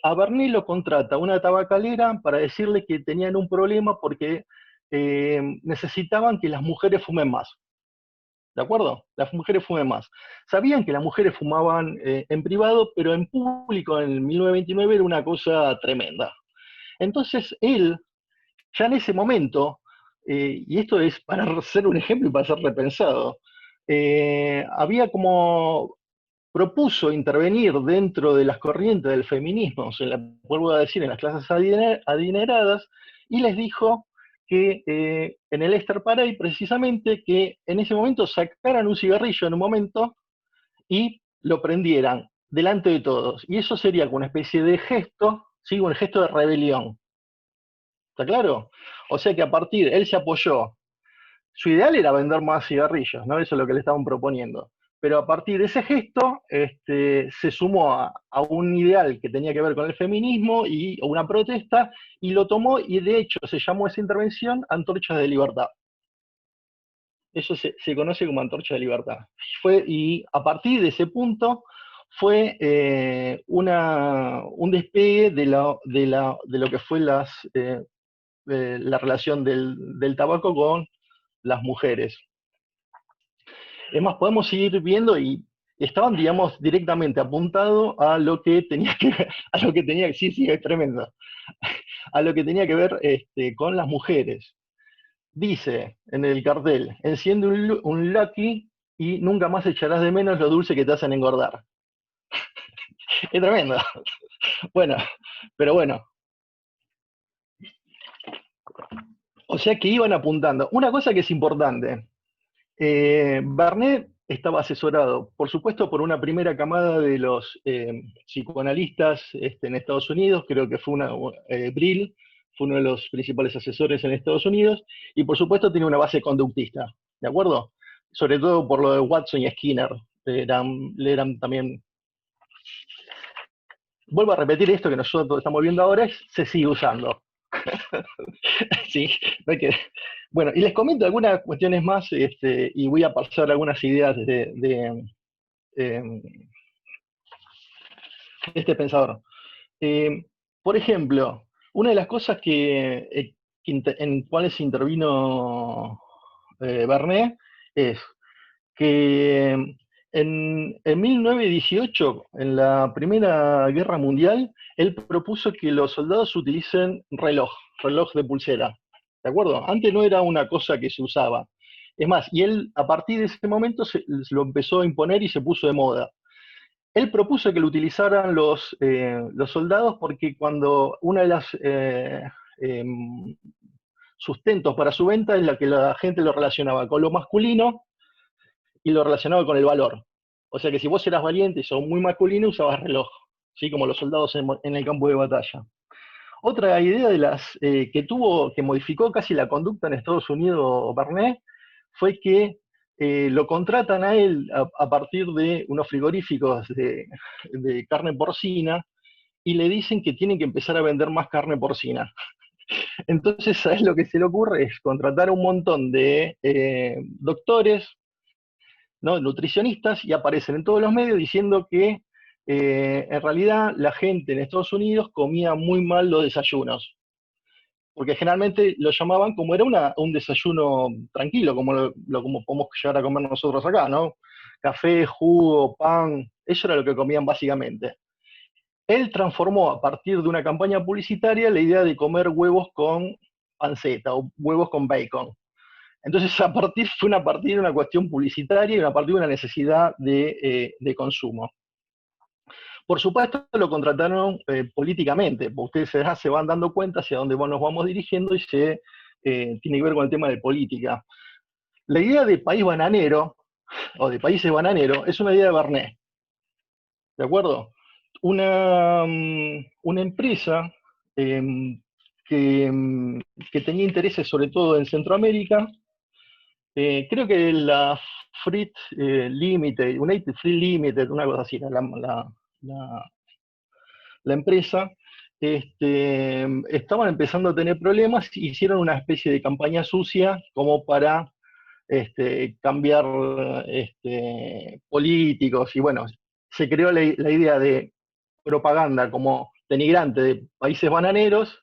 a Barney lo contrata una tabacalera para decirle que tenían un problema porque necesitaban que las mujeres fumen más. ¿De acuerdo? Las mujeres fumen más. Sabían que las mujeres fumaban en privado, pero en público en 1929 era una cosa tremenda. Entonces él, ya en ese momento, y esto es para ser un ejemplo y para ser repensado, había como propuso intervenir dentro de las corrientes del feminismo, vuelvo a decir, en las clases adineradas, y les dijo que en el Easter Parade, precisamente, que en ese momento sacaran un cigarrillo en un momento y lo prendieran delante de todos. Y eso sería una especie de gesto, ¿sí?, un gesto de rebelión. ¿Está claro? O sea que a partir, él se apoyó. Su ideal era vender más cigarrillos, ¿no? Eso es lo que le estaban proponiendo. Pero a partir de ese gesto, se sumó a un ideal que tenía que ver con el feminismo y una protesta, y lo tomó, y de hecho se llamó esa intervención Antorchas de Libertad. Eso se conoce como Antorcha de Libertad. Y a partir de ese punto fue un despegue de lo que fue la relación del tabaco con las mujeres. Es más, podemos seguir viendo y estaban, digamos, directamente apuntados a lo que tenía que ver, sí, es tremendo, a lo que tenía que ver con las mujeres. Dice en el cartel: enciende un Lucky y nunca más echarás de menos lo dulce que te hacen engordar. Es tremendo. Bueno, pero bueno. O sea que iban apuntando. Una cosa que es importante. Barnett estaba asesorado, por supuesto, por una primera camada de los psicoanalistas en Estados Unidos. Creo que fue Brill, fue uno de los principales asesores en Estados Unidos, y por supuesto tiene una base conductista, ¿de acuerdo? Sobre todo por lo de Watson y Skinner, eran también... Vuelvo a repetir, esto que nosotros estamos viendo ahora se sigue usando. Sí, no hay que... Bueno, y les comento algunas cuestiones más, y voy a pasar algunas ideas de este pensador. Por ejemplo, una de las cosas en cuales intervino Barnett es que en 1918, en la Primera Guerra Mundial, él propuso que los soldados utilicen reloj de pulsera. ¿De acuerdo? Antes no era una cosa que se usaba. Es más, y él a partir de ese momento lo empezó a imponer y se puso de moda. Él propuso que lo utilizaran los soldados porque cuando una de las sustentos para su venta es la que la gente lo relacionaba con lo masculino y lo relacionaba con el valor. O sea que si vos eras valiente y sos muy masculino, usabas reloj, ¿sí?, como los soldados en el campo de batalla. Otra idea de las que modificó casi la conducta en Estados Unidos Barnett fue que lo contratan a él a partir de unos frigoríficos de carne porcina, y le dicen que tienen que empezar a vender más carne porcina. Entonces, ¿sabes lo que se le ocurre? Es contratar a un montón de doctores, ¿no?, nutricionistas, y aparecen en todos los medios diciendo que en realidad la gente en Estados Unidos comía muy mal los desayunos, porque generalmente lo llamaban como era un desayuno tranquilo, como podemos llegar a comer nosotros acá, ¿no? Café, jugo, pan, eso era lo que comían básicamente. Él transformó a partir de una campaña publicitaria la idea de comer huevos con panceta o huevos con bacon. Entonces, fue a partir de una cuestión publicitaria y a partir de una necesidad de consumo. Por supuesto, lo contrataron políticamente, porque ustedes se van dando cuenta hacia dónde nos vamos dirigiendo y tiene que ver con el tema de política. La idea de país bananero, o de países bananeros, es una idea de Barnett. ¿De acuerdo? Una empresa que tenía intereses sobre todo en Centroamérica, creo que la Fruit Limited, United Fruit Limited, una cosa así, la empresa, estaban empezando a tener problemas, hicieron una especie de campaña sucia como para cambiar políticos, y bueno, se creó la idea de propaganda como denigrante de países bananeros,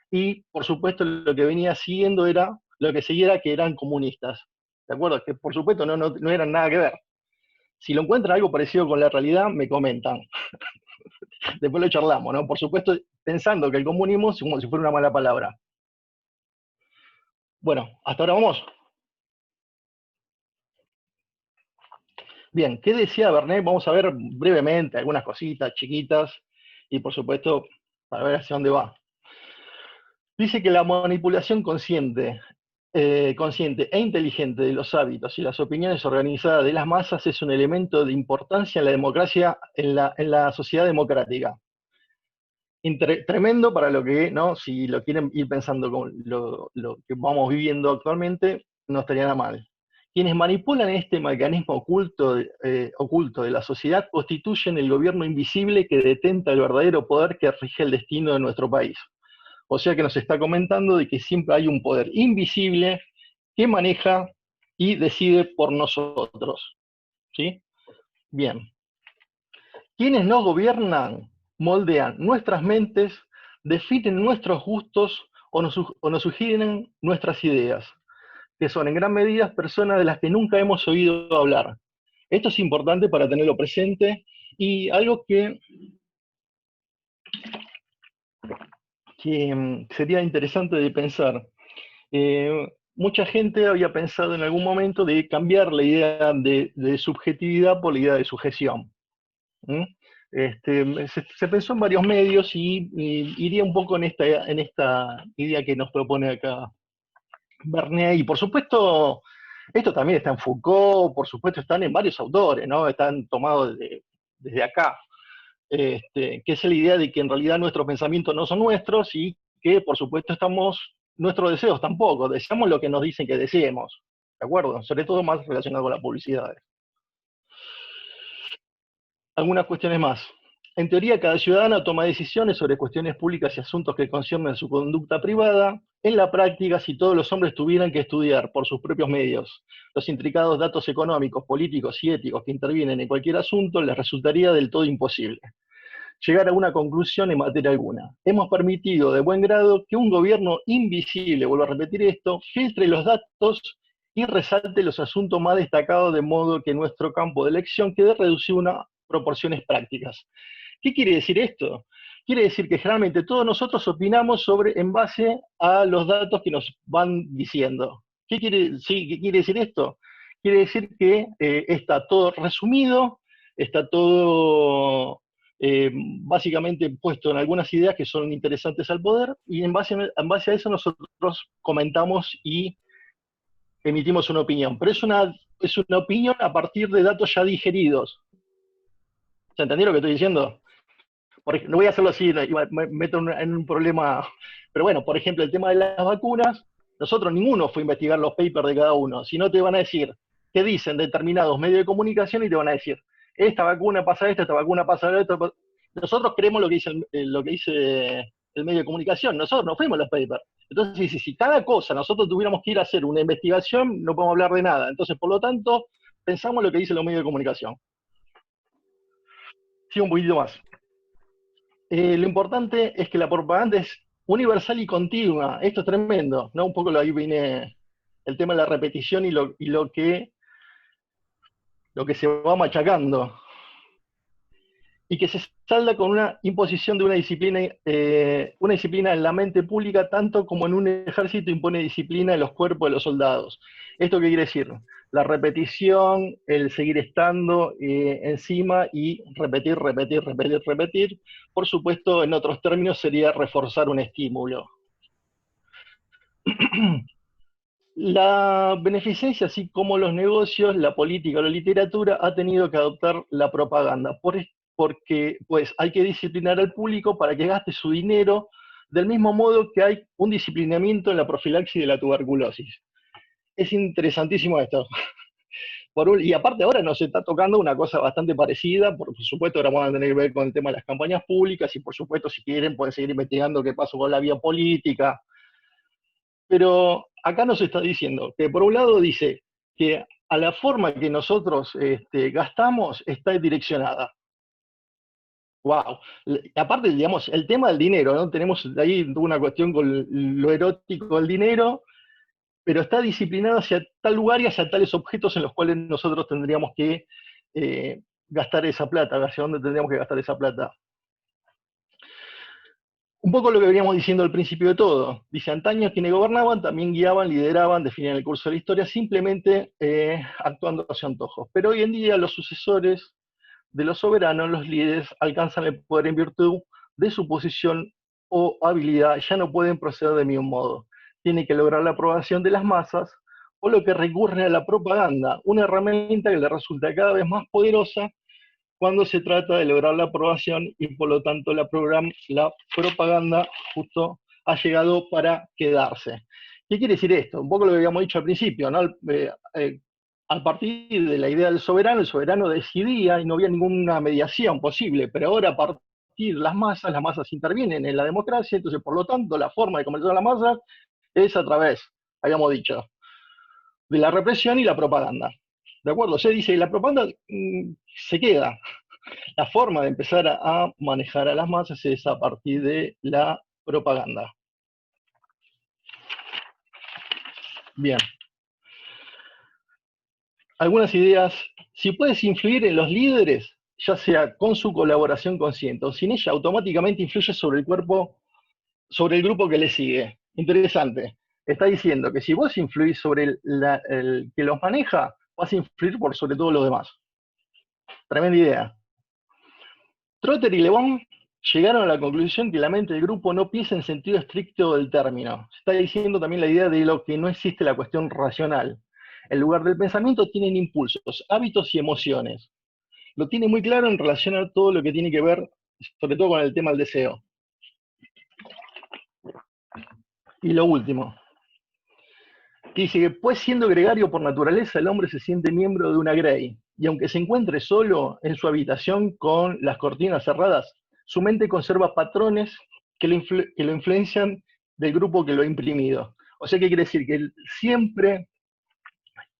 y por supuesto lo que venía siguiendo era, lo que seguía era que eran comunistas, ¿de acuerdo? Que por supuesto no eran nada que ver. Si lo encuentran algo parecido con la realidad, me comentan. Después lo charlamos, ¿no? Por supuesto, pensando que el comunismo es como si fuera una mala palabra. Bueno, hasta ahora vamos. Bien, ¿qué decía Bernet? Vamos a ver brevemente algunas cositas chiquitas y por supuesto para ver hacia dónde va. Dice que la manipulación consciente e inteligente de los hábitos y las opiniones organizadas de las masas es un elemento de importancia en la democracia, en la sociedad democrática. Tremendo para lo que, ¿no? Si lo quieren ir pensando con lo que vamos viviendo actualmente, no estaría nada mal. Quienes manipulan este mecanismo oculto de la sociedad constituyen el gobierno invisible que detenta el verdadero poder que rige el destino de nuestro país. O sea que nos está comentando de que siempre hay un poder invisible que maneja y decide por nosotros. ¿Sí? Bien. Quienes nos gobiernan moldean nuestras mentes, definen nuestros gustos o nos sugieren nuestras ideas, que son en gran medida personas de las que nunca hemos oído hablar. Esto es importante para tenerlo presente y algo que sería interesante de pensar. Mucha gente había pensado en algún momento de cambiar la idea de subjetividad por la idea de sujeción. Se pensó en varios medios y iría un poco en esta idea que nos propone acá Bernet, y por supuesto, esto también está en Foucault, por supuesto están en varios autores, ¿no? Están tomados desde acá, que es la idea de que en realidad nuestros pensamientos no son nuestros y que por supuesto nuestros deseos tampoco, deseamos lo que nos dicen que deseemos, ¿de acuerdo? Sobre todo más relacionado con la publicidad. Algunas cuestiones más. En teoría, cada ciudadano toma decisiones sobre cuestiones públicas y asuntos que conciernen su conducta privada. En la práctica, si todos los hombres tuvieran que estudiar por sus propios medios los intricados datos económicos, políticos y éticos que intervienen en cualquier asunto, les resultaría del todo imposible llegar a una conclusión en materia alguna. Hemos permitido de buen grado que un gobierno invisible, vuelvo a repetir esto, filtre los datos y resalte los asuntos más destacados, de modo que nuestro campo de elección quede reducido a proporciones prácticas. ¿Qué quiere decir esto? Quiere decir que generalmente todos nosotros opinamos en base a los datos que nos van diciendo. ¿Qué quiere decir esto? Quiere decir que está todo resumido, está todo básicamente puesto en algunas ideas que son interesantes al poder, y en base a eso nosotros comentamos y emitimos una opinión. Pero es una opinión a partir de datos ya digeridos. ¿Se entendió lo que estoy diciendo? No voy a hacerlo así, me meto en un problema, pero bueno, por ejemplo, el tema de las vacunas, nosotros ninguno fue a investigar los papers de cada uno, sino te van a decir qué dicen determinados medios de comunicación y te van a decir, esta vacuna pasa esto, esta vacuna pasa esto. Nosotros creemos lo que dice el medio de comunicación, nosotros no fuimos los papers. Entonces, si cada cosa nosotros tuviéramos que ir a hacer una investigación, no podemos hablar de nada. Entonces, por lo tanto, pensamos lo que dicen los medios de comunicación. Sigo un poquito más. Lo importante es que la propaganda es universal y continua. Esto es tremendo, ¿no? Un poco ahí viene el tema de la repetición y lo que se va machacando. Y que se salda con una imposición de una disciplina en la mente pública, tanto como en un ejército impone disciplina en los cuerpos de los soldados. ¿Esto qué quiere decir? La repetición, el seguir estando encima y repetir. Por supuesto, en otros términos, sería reforzar un estímulo. La beneficencia, así como los negocios, la política o la literatura, ha tenido que adoptar la propaganda, porque pues, hay que disciplinar al público para que gaste su dinero, del mismo modo que hay un disciplinamiento en la profilaxis de la tuberculosis. Es interesantísimo esto. Y aparte ahora nos está tocando una cosa bastante parecida, por supuesto ahora vamos a tener que ver con el tema de las campañas públicas, y por supuesto si quieren pueden seguir investigando qué pasó con la vía política, pero acá nos está diciendo que por un lado dice que a la forma que nosotros gastamos está direccionada. Wow. Aparte, digamos, el tema del dinero, ¿no? Tenemos ahí una cuestión con lo erótico del dinero, pero está disciplinado hacia tal lugar y hacia tales objetos en los cuales nosotros tendríamos que gastar esa plata, hacia dónde tendríamos que gastar esa plata. Un poco lo que veníamos diciendo al principio de todo. Dice, antaño quienes gobernaban también guiaban, lideraban, definían el curso de la historia, simplemente actuando hacia antojos. Pero hoy en día los sucesores de los soberanos, los líderes, alcanzan el poder en virtud de su posición o habilidad, ya no pueden proceder de ningún modo. Tienen que lograr la aprobación de las masas, por lo que recurren a la propaganda, una herramienta que les resulta cada vez más poderosa cuando se trata de lograr la aprobación, y por lo tanto la propaganda justo ha llegado para quedarse. ¿Qué quiere decir esto? Un poco lo que habíamos dicho al principio, ¿no? A partir de la idea del soberano, el soberano decidía y no había ninguna mediación posible, pero ahora a partir de las masas intervienen en la democracia, entonces por lo tanto la forma de convencer a las masas es a través, habíamos dicho, de la represión y la propaganda. ¿De acuerdo? Se dice, la propaganda se queda. La forma de empezar a manejar a las masas es a partir de la propaganda. Bien. Algunas ideas. Si puedes influir en los líderes, ya sea con su colaboración consciente o sin ella, automáticamente influye sobre el cuerpo, sobre el grupo que le sigue. Interesante. Está diciendo que si vos influís sobre el que los maneja, vas a influir por sobre todo los demás. Tremenda idea. Trotter y Le Bon llegaron a la conclusión que la mente del grupo no piensa en sentido estricto del término. Se está diciendo también la idea de lo que no existe la cuestión racional. En lugar del pensamiento tienen impulsos, hábitos y emociones. Lo tiene muy claro en relación a todo lo que tiene que ver, sobre todo con el tema del deseo. Y lo último, dice que pues siendo gregario por naturaleza, el hombre se siente miembro de una grey, y aunque se encuentre solo en su habitación con las cortinas cerradas, su mente conserva patrones que lo influencian del grupo que lo ha imprimido. O sea, ¿qué quiere decir? Que siempre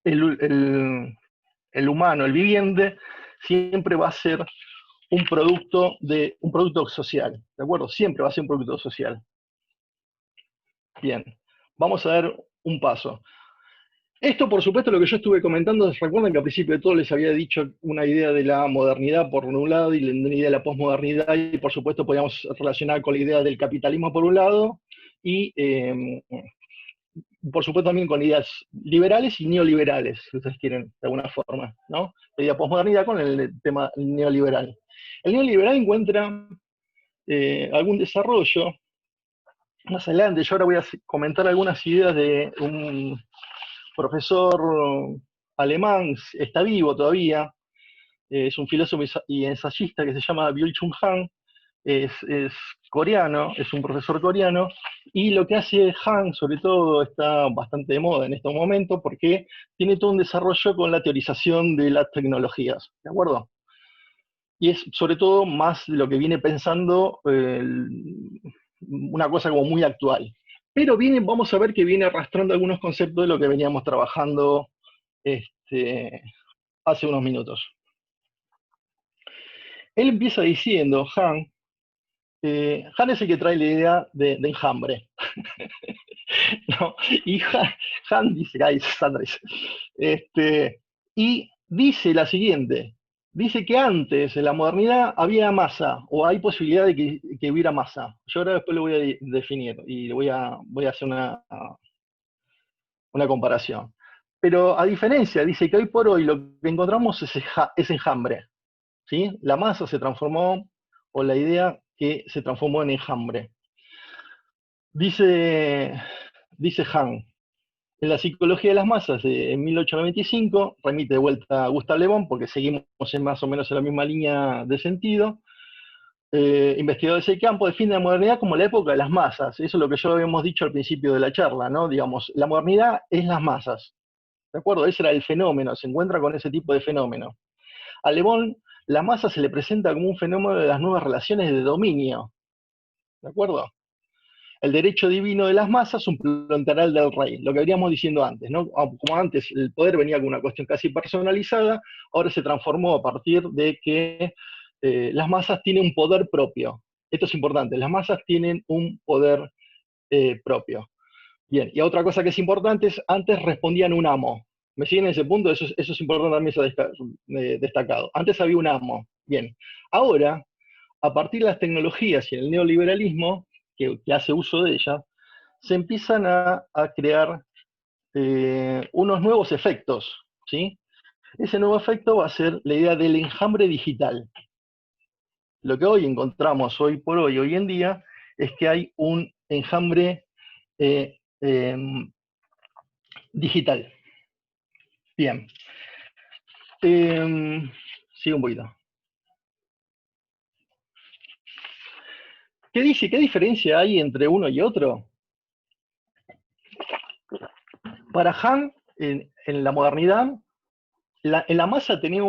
el humano, el viviente, siempre va a ser un producto social, ¿de acuerdo? Siempre va a ser un producto social. Bien, vamos a dar un paso. Esto, por supuesto, lo que yo estuve comentando, recuerden que al principio de todo les había dicho una idea de la modernidad por un lado y una idea de la posmodernidad, y por supuesto podíamos relacionar con la idea del capitalismo por un lado, y por supuesto también con ideas liberales y neoliberales, si ustedes quieren, de alguna forma, ¿no? La idea posmodernidad con el tema neoliberal. El neoliberal encuentra algún desarrollo más adelante. Yo ahora voy a comentar algunas ideas de un profesor alemán, está vivo todavía, es un filósofo y ensayista que se llama Byung-Chul Han, es coreano, es un profesor coreano, y lo que hace Han, sobre todo, está bastante de moda en estos momentos, porque tiene todo un desarrollo con la teorización de las tecnologías, ¿de acuerdo? Y es sobre todo más de lo que viene pensando una cosa como muy actual. Pero vamos a ver que viene arrastrando algunos conceptos de lo que veníamos trabajando hace unos minutos. Él empieza diciendo, Han es el que trae la idea de enjambre. ¿No? Y Han dice, ay, Sandra, y dice la siguiente, dice que antes, en la modernidad, había masa, o hay posibilidad de que hubiera masa. Yo ahora después lo voy a definir, y voy a hacer una comparación. Pero a diferencia, dice que hoy por hoy lo que encontramos es enjambre. ¿Sí? La masa se transformó, o la idea que se transformó en enjambre. Dice Han, en la psicología de las masas, en 1895, remite de vuelta a Gustave Le Bon, porque seguimos más o menos en la misma línea de sentido. Investigadores del campo definen la modernidad como la época de las masas. Eso es lo que ya habíamos dicho al principio de la charla, ¿no? Digamos, la modernidad es las masas. ¿De acuerdo? Ese era el fenómeno, se encuentra con ese tipo de fenómeno. A Le Bon, la masa se le presenta como un fenómeno de las nuevas relaciones de dominio. ¿De acuerdo? El derecho divino de las masas suplantará del rey, lo que veníamos diciendo antes, ¿no? Como antes el poder venía con una cuestión casi personalizada, ahora se transformó a partir de que las masas tienen un poder propio. Esto es importante, las masas tienen un poder propio. Bien, y otra cosa que es importante es, antes respondían un amo. ¿Me siguen en ese punto? Eso es importante también, eso destacado. Antes había un amo. Bien, ahora, a partir de las tecnologías y el neoliberalismo, que hace uso de ellas, se empiezan a crear unos nuevos efectos, ¿sí? Ese nuevo efecto va a ser la idea del enjambre digital. Lo que hoy encontramos, hoy por hoy, hoy en día, es que hay un enjambre digital. Bien. Sigo un poquito. ¿Qué dice? ¿Qué diferencia hay entre uno y otro? Para Han, en la modernidad, en la masa tiene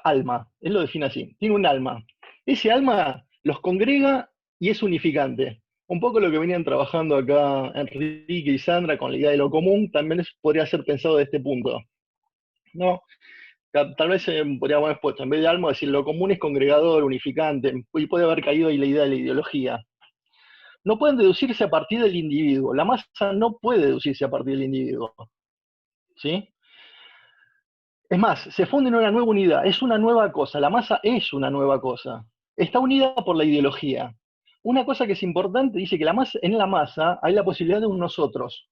alma, él lo define así, tiene un alma. Ese alma los congrega y es unificante. Un poco lo que venían trabajando acá Enrique y Sandra con la idea de lo común, también podría ser pensado de este punto, ¿no? Tal vez podríamos haber puesto, en vez de alma, decir lo común es congregador, unificante, y puede haber caído ahí la idea de la ideología. No pueden deducirse a partir del individuo. La masa no puede deducirse a partir del individuo. ¿Sí? Es más, se funde en una nueva unidad, es una nueva cosa, la masa es una nueva cosa. Está unida por la ideología. Una cosa que es importante, dice que en la masa hay la posibilidad de un nosotros.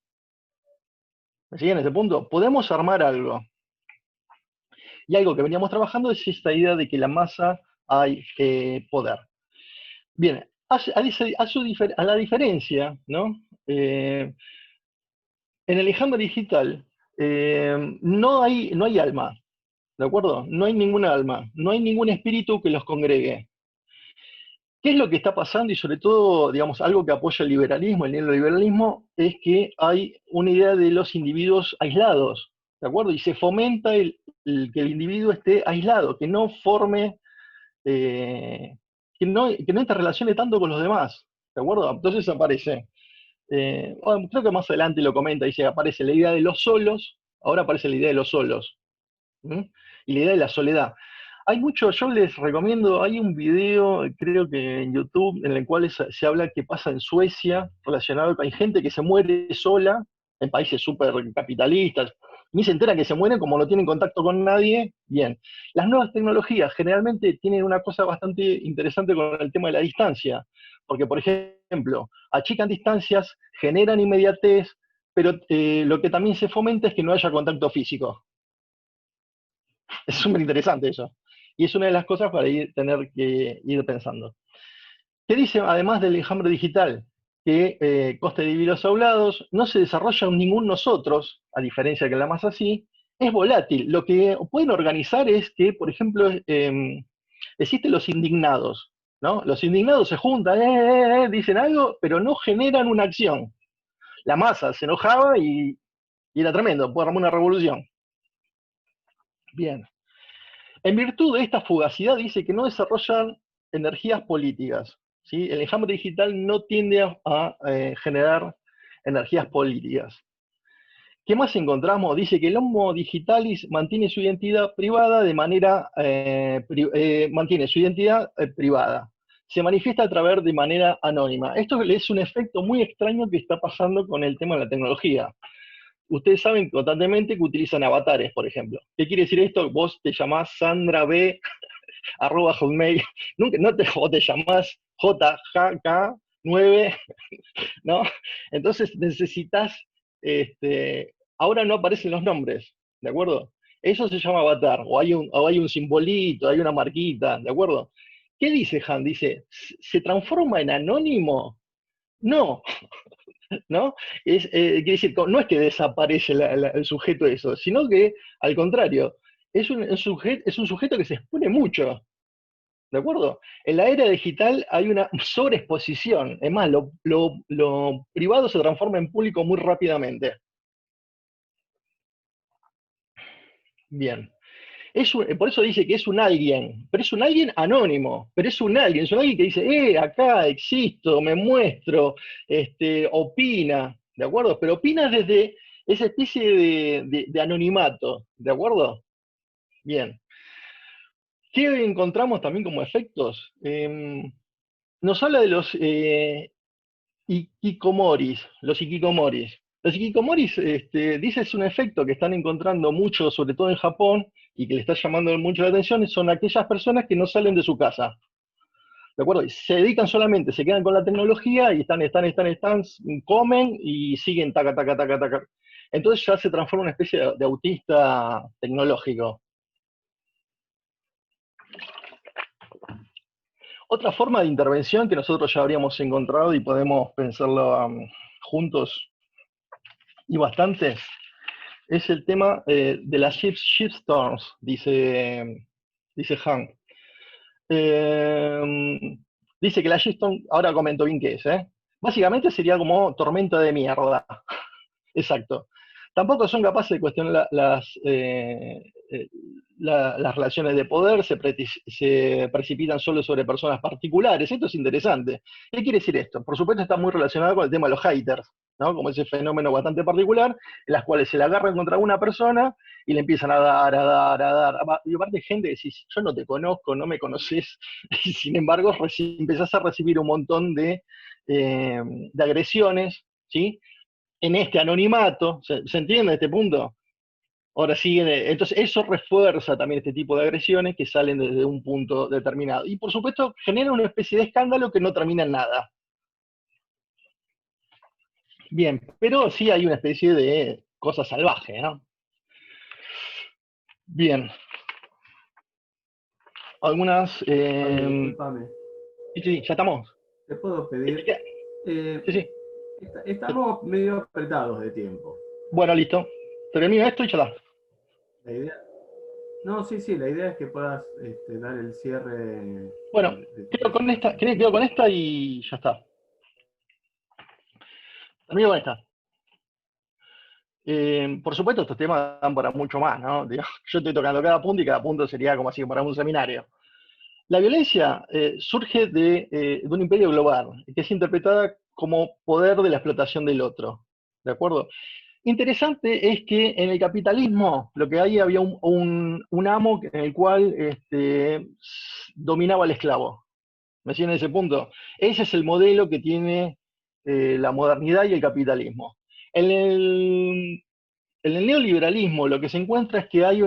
¿Me siguen en ese punto? Podemos armar algo. Y algo que veníamos trabajando es esta idea de que en la masa hay poder. Bien, a la diferencia, ¿no? En el enjambre digital no hay alma, ¿de acuerdo? No hay ninguna alma, no hay ningún espíritu que los congregue. ¿Qué es lo que está pasando? Y sobre todo, digamos, algo que apoya el liberalismo, el neoliberalismo, es que hay una idea de los individuos aislados, ¿de acuerdo? Y se fomenta que el individuo esté aislado, que no forme, que no interrelacione tanto con los demás, ¿de acuerdo? Entonces aparece, bueno, creo que más adelante lo comenta, dice, aparece la idea de los solos, ahora aparece la idea de los solos, ¿sí? Y la idea de la soledad. Hay mucho, yo les recomiendo, hay un video, creo que en YouTube, en el cual se habla que pasa en Suecia, relacionado con, hay gente que se muere sola, en países súper capitalistas, ni se entera que se mueren como no tienen contacto con nadie. Bien, las nuevas tecnologías generalmente tienen una cosa bastante interesante con el tema de la distancia, porque por ejemplo, achican distancias, generan inmediatez, pero lo que también se fomenta es que no haya contacto físico. Es súper interesante eso. Y es una de las cosas para tener que ir pensando. ¿Qué dice además del enjambre digital? Que coste de divididos aulados, no se desarrolla ningún nosotros, a diferencia que la masa sí, es volátil. Lo que pueden organizar es que, por ejemplo, existen los indignados, ¿no? Los indignados se juntan, dicen algo, pero no generan una acción. La masa se enojaba y era tremendo, puede armar una revolución. Bien. En virtud de esta fugacidad dice que no desarrollan energías políticas, ¿sí? El enjambre digital no tiende a generar energías políticas. ¿Qué más encontramos? Dice que el Homo digitalis mantiene su identidad privada de manera, privada. Se manifiesta a través de manera anónima. Esto es un efecto muy extraño que está pasando con el tema de la tecnología. Ustedes saben constantemente que utilizan avatares, por ejemplo. ¿Qué quiere decir esto? Vos te llamás Sandra B, @hotmail, nunca, o te llamás JJK9, ¿no? Entonces necesitas, ahora no aparecen los nombres, ¿de acuerdo? Eso se llama avatar, o hay un simbolito, hay una marquita, ¿de acuerdo? ¿Qué dice Han? Dice, ¿se transforma en anónimo? No, ¿no? Quiere decir, no es que desaparece el sujeto de eso, sino que, al contrario, es un sujeto que se expone mucho, ¿de acuerdo? En la era digital hay una sobreexposición, es más, lo privado se transforma en público muy rápidamente. Bien. Por eso dice que es un alguien, pero es un alguien anónimo, pero es un alguien que dice, acá existo, me muestro, opina, ¿de acuerdo? Pero opina desde esa especie de anonimato, ¿de acuerdo? Bien. ¿Qué encontramos también como efectos? Nos habla de los ikikomoris, los ikikomoris. Los ikikomoris, dice, es un efecto que están encontrando mucho, sobre todo en Japón, y que le está llamando mucho la atención, son aquellas personas que no salen de su casa. ¿De acuerdo? Y se dedican solamente, se quedan con la tecnología y están, comen y siguen taca, taca, taca, taca. Entonces ya se transforma en una especie de autista tecnológico. Otra forma de intervención que nosotros ya habríamos encontrado y podemos pensarlo juntos y bastante, es el tema de las shitstorms, dice Han. Dice que la shitstorm, ahora comento bien qué es, básicamente sería como tormenta de mierda. Exacto. Tampoco son capaces de cuestionar las relaciones de poder, se precipitan solo sobre personas particulares. Esto es interesante. ¿Qué quiere decir esto? Por supuesto está muy relacionado con el tema de los haters, ¿no? Como ese fenómeno bastante particular, en las cuales se le agarran contra una persona y le empiezan a dar. Y aparte gente que dice, yo no te conozco, no me conoces, y sin embargo empezás a recibir un montón de agresiones, ¿sí? En este anonimato, ¿se entiende este punto? Ahora sí, entonces eso refuerza también este tipo de agresiones que salen desde un punto determinado. Y por supuesto genera una especie de escándalo que no termina en nada. Bien, pero sí hay una especie de cosa salvaje, ¿no? Bien. Algunas... Disculpame. Sí, ya estamos. ¿Te puedo pedir? Sí. Estamos medio apretados de tiempo. Bueno, listo. Termino esto y ya está. La idea... No, sí, la idea es que puedas dar el cierre. Bueno, quedo con esta y ya está. Termino con esta. Por supuesto, estos temas dan para mucho más, ¿no? Yo estoy tocando cada punto y cada punto sería como así para un seminario. La violencia surge de un imperio global, que es interpretada como poder de la explotación del otro, ¿de acuerdo? Interesante es que en el capitalismo lo que había un amo en el cual dominaba al esclavo. ¿Me siguen en ese punto? Ese es el modelo que tiene la modernidad y el capitalismo. En el neoliberalismo lo que se encuentra es que hay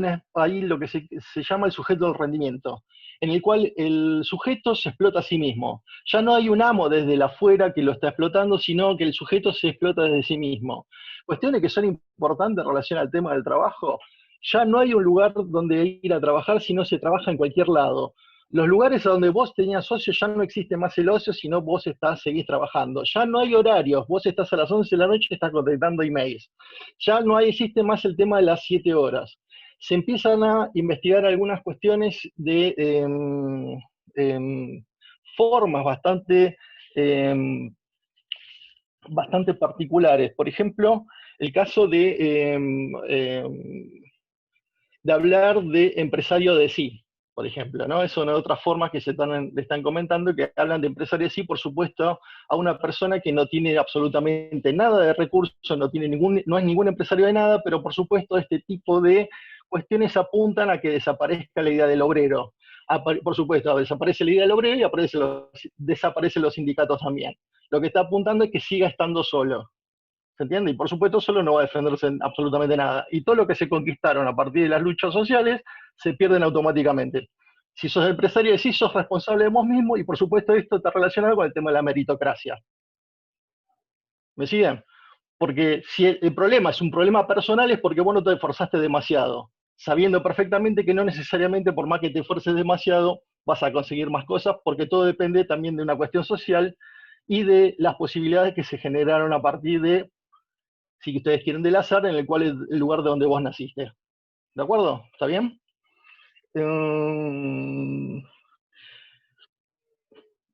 lo que se llama el sujeto del rendimiento, en el cual el sujeto se explota a sí mismo. Ya no hay un amo desde el afuera que lo está explotando, sino que el sujeto se explota desde sí mismo. Cuestiones que son importantes en relación al tema del trabajo. Ya no hay un lugar donde ir a trabajar, sino se trabaja en cualquier lado. Los lugares a donde vos tenías socios ya no existe más el ocio, sino vos seguís trabajando. Ya no hay horarios, vos estás a las 11 de la noche y estás contestando emails. Ya no existe más el tema de las 7 horas. Se empiezan a investigar algunas cuestiones de formas bastante particulares. Por ejemplo, el caso de hablar de empresario de sí, por ejemplo, ¿no? Es una de otras formas que le están comentando, que hablan de empresario de sí, por supuesto, a una persona que no tiene absolutamente nada de recursos, no es ningún empresario de nada, pero por supuesto este tipo de cuestiones apuntan a que desaparezca la idea del obrero. Por supuesto, desaparece la idea del obrero y desaparecen los sindicatos también. Lo que está apuntando es que siga estando solo. ¿Se entiende? Y por supuesto solo no va a defenderse en absolutamente nada. Y todo lo que se conquistaron a partir de las luchas sociales se pierden automáticamente. Si sos empresario, sí sos responsable de vos mismo y por supuesto esto está relacionado con el tema de la meritocracia. ¿Me siguen? Porque si el problema es un problema personal es porque vos no te esforzaste demasiado, sabiendo perfectamente que no necesariamente por más que te esfuerces demasiado vas a conseguir más cosas, porque todo depende también de una cuestión social y de las posibilidades que se generaron a partir de, si ustedes quieren, del azar, en el cual es el lugar de donde vos naciste. ¿De acuerdo? ¿Está bien?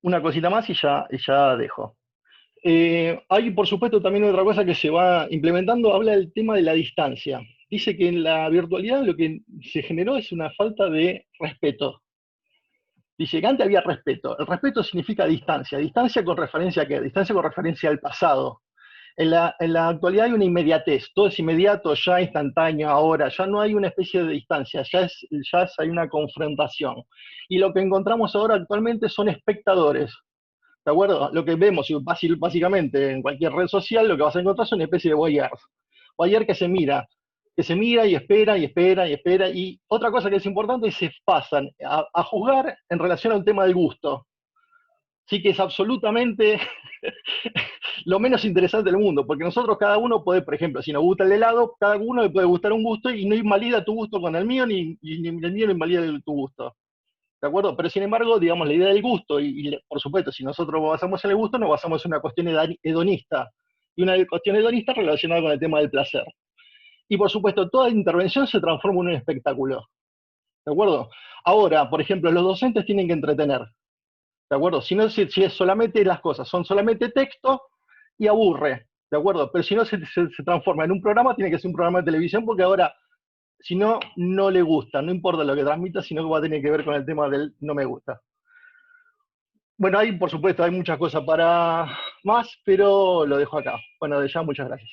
Una cosita más y ya dejo. Hay, por supuesto, también otra cosa que se va implementando, habla del tema de la distancia. dice que en la virtualidad lo que se generó es una falta de respeto. Dice que antes había respeto. El respeto significa distancia. ¿Distancia con referencia a qué? Distancia con referencia al pasado. En la actualidad hay una inmediatez, todo es inmediato, ya instantáneo, ahora, ya no hay una especie de distancia, hay una confrontación. Y lo que encontramos ahora actualmente son espectadores, ¿de acuerdo? Lo que vemos básicamente en cualquier red social, lo que vas a encontrar son una especie de voyeurs. Voyeur que se mira y espera y espera y espera. Y otra cosa que es importante es que se pasan a juzgar en relación al tema del gusto. Sí que es absolutamente lo menos interesante del mundo, porque nosotros cada uno puede, por ejemplo, si nos gusta el helado, cada uno le puede gustar un gusto y no invalida tu gusto con el mío, ni el mío no invalida tu gusto. ¿De acuerdo? Pero sin embargo, digamos, la idea del gusto, por supuesto, si nosotros basamos en el gusto, nos basamos en una cuestión hedonista, y una cuestión hedonista relacionada con el tema del placer. Y por supuesto, toda intervención se transforma en un espectáculo. ¿De acuerdo? Ahora, por ejemplo, los docentes tienen que entretener. ¿De acuerdo? Si no, si es solamente las cosas, son solamente texto y aburre. ¿De acuerdo? Pero si no se transforma en un programa, tiene que ser un programa de televisión, porque ahora, si no, no le gusta, no importa lo que transmita, sino que va a tener que ver con el tema del no me gusta. Bueno, ahí por supuesto hay muchas cosas para más, pero lo dejo acá. Bueno, de ya, muchas gracias.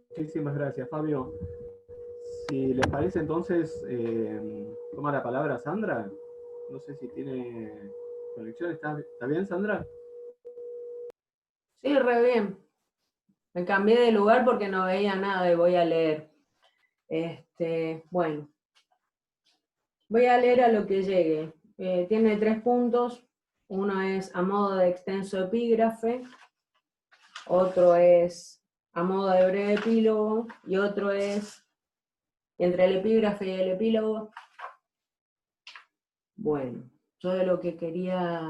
Muchísimas gracias, Fabio. Si les parece, entonces, toma la palabra Sandra. No sé si tiene conexión. ¿Está bien, Sandra? Sí, re bien. Me cambié de lugar porque no veía nada y voy a leer. Bueno, voy a leer a lo que llegue. Tiene 3 puntos. Uno es a modo de extenso epígrafe, otro es a modo de breve epílogo, y otro es entre el epígrafe y el epílogo. Bueno, yo de lo que quería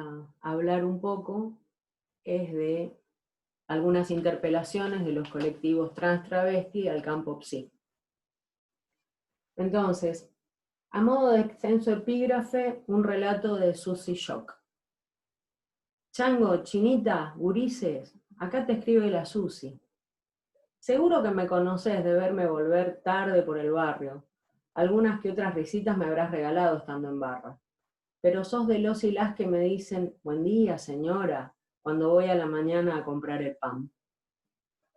hablar un poco es de algunas interpelaciones de los colectivos trans travesti al campo psi. Entonces, a modo de extenso epígrafe, un relato de Susie Shock. Chango, chinita, gurises, acá te escribe la Susi. Seguro que me conoces de verme volver tarde por el barrio. Algunas que otras risitas me habrás regalado estando en barra. Pero sos de los y las que me dicen, buen día, señora, cuando voy a la mañana a comprar el pan.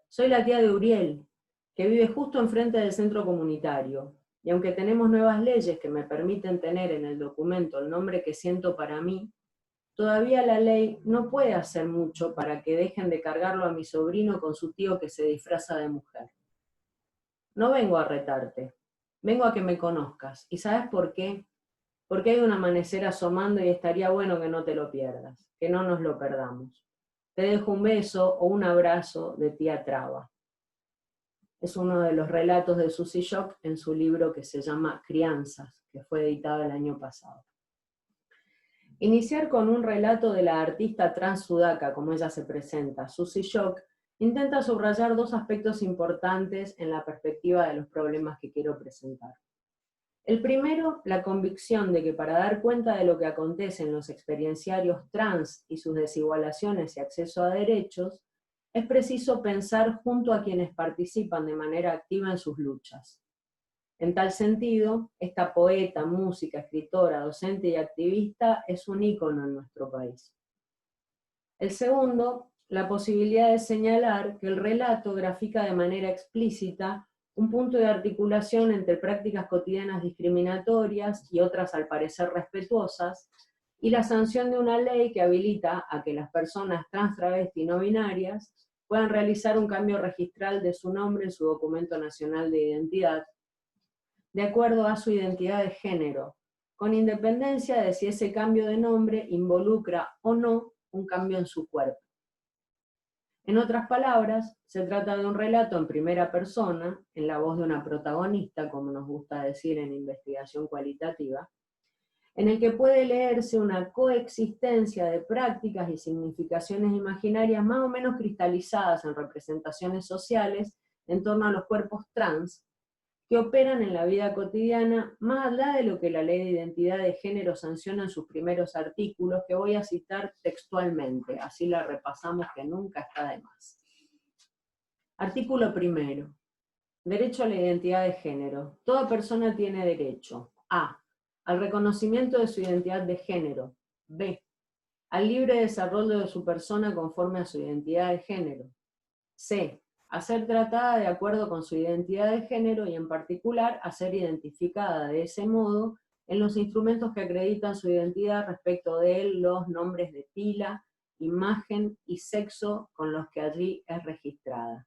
Soy la tía de Uriel, que vive justo enfrente del centro comunitario, y aunque tenemos nuevas leyes que me permiten tener en el documento el nombre que siento para mí, todavía la ley no puede hacer mucho para que dejen de cargarlo a mi sobrino con su tío que se disfraza de mujer. No vengo a retarte, vengo a que me conozcas. ¿Y sabes por qué? Porque hay un amanecer asomando y estaría bueno que no te lo pierdas, que no nos lo perdamos. Te dejo un beso o un abrazo de tía Traba. Es uno de los relatos de Susie Shock en su libro que se llama Crianzas, que fue editado el año pasado. Iniciar con un relato de la artista trans sudaca, como ella se presenta, Susie Shock, intenta subrayar 2 aspectos importantes en la perspectiva de los problemas que quiero presentar. El primero, la convicción de que para dar cuenta de lo que acontece en los experienciarios trans y sus desigualaciones y acceso a derechos, es preciso pensar junto a quienes participan de manera activa en sus luchas. En tal sentido, esta poeta, música, escritora, docente y activista es un ícono en nuestro país. El segundo, la posibilidad de señalar que el relato grafica de manera explícita un punto de articulación entre prácticas cotidianas discriminatorias y otras al parecer respetuosas, y la sanción de una ley que habilita a que las personas trans, travesti y no binarias puedan realizar un cambio registral de su nombre en su documento nacional de identidad, de acuerdo a su identidad de género, con independencia de si ese cambio de nombre involucra o no un cambio en su cuerpo. En otras palabras, se trata de un relato en primera persona, en la voz de una protagonista, como nos gusta decir en investigación cualitativa, en el que puede leerse una coexistencia de prácticas y significaciones imaginarias más o menos cristalizadas en representaciones sociales en torno a los cuerpos trans, que operan en la vida cotidiana, más allá de lo que la Ley de Identidad de Género sanciona en sus primeros artículos, que voy a citar textualmente, así la repasamos que nunca está de más. Artículo primero. Derecho a la identidad de género. Toda persona tiene derecho a. Al reconocimiento de su identidad de género. B. Al libre desarrollo de su persona conforme a su identidad de género. C. A ser tratada de acuerdo con su identidad de género y en particular a ser identificada de ese modo en los instrumentos que acreditan su identidad respecto de él, los nombres de pila, imagen y sexo con los que allí es registrada.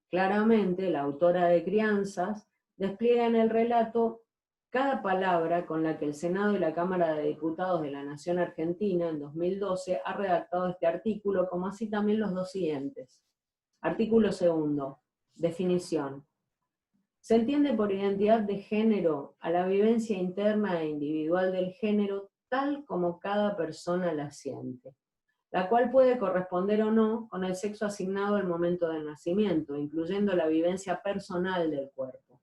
Claramente, la autora de Crianzas despliega en el relato cada palabra con la que el Senado y la Cámara de Diputados de la Nación Argentina en 2012 ha redactado este artículo, como así también los dos siguientes. Artículo segundo. Definición. Se entiende por identidad de género a la vivencia interna e individual del género tal como cada persona la siente, la cual puede corresponder o no con el sexo asignado al momento del nacimiento, incluyendo la vivencia personal del cuerpo.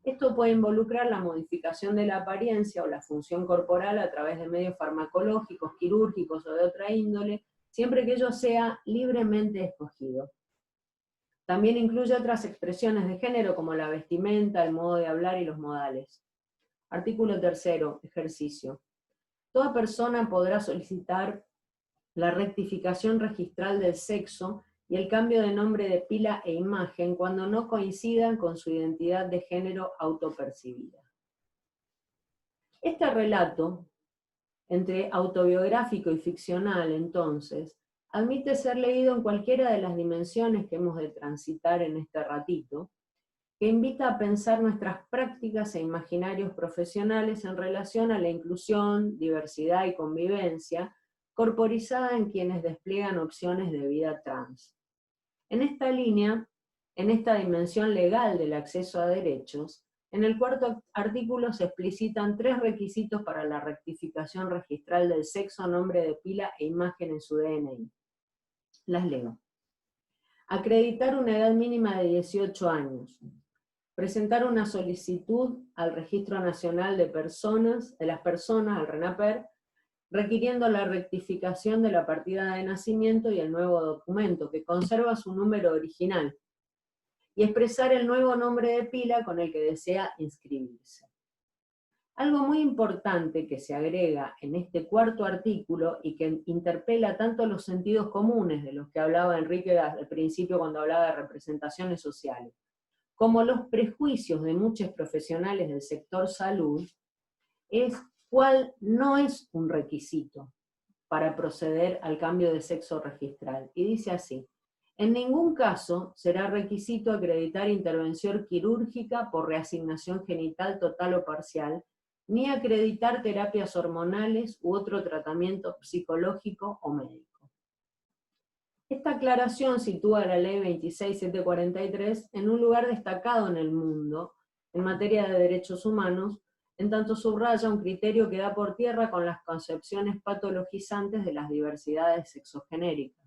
Esto puede involucrar la modificación de la apariencia o la función corporal a través de medios farmacológicos, quirúrgicos o de otra índole, siempre que ello sea libremente escogido. También incluye otras expresiones de género como la vestimenta, el modo de hablar y los modales. Artículo tercero, ejercicio. Toda persona podrá solicitar la rectificación registral del sexo y el cambio de nombre de pila e imagen cuando no coincidan con su identidad de género autopercibida. Este relato, entre autobiográfico y ficcional entonces, admite ser leído en cualquiera de las dimensiones que hemos de transitar en este ratito, que invita a pensar nuestras prácticas e imaginarios profesionales en relación a la inclusión, diversidad y convivencia, corporizada en quienes despliegan opciones de vida trans. En esta línea, en esta dimensión legal del acceso a derechos, en el cuarto artículo se explicitan 3 requisitos para la rectificación registral del sexo, nombre de pila e imagen en su DNI. Las leo. Acreditar una edad mínima de 18 años. Presentar una solicitud al Registro Nacional de las Personas, al RENAPER, requiriendo la rectificación de la partida de nacimiento y el nuevo documento, que conserva su número original, y expresar el nuevo nombre de pila con el que desea inscribirse. Algo muy importante que se agrega en este cuarto artículo y que interpela tanto los sentidos comunes de los que hablaba Enrique al principio cuando hablaba de representaciones sociales, como los prejuicios de muchos profesionales del sector salud, es cuál no es un requisito para proceder al cambio de sexo registral. Y dice así: en ningún caso será requisito acreditar intervención quirúrgica por reasignación genital total o parcial, ni acreditar terapias hormonales u otro tratamiento psicológico o médico. Esta aclaración sitúa a la Ley 26743 en un lugar destacado en el mundo en materia de derechos humanos, en tanto subraya un criterio que da por tierra con las concepciones patologizantes de las diversidades sexogenéricas.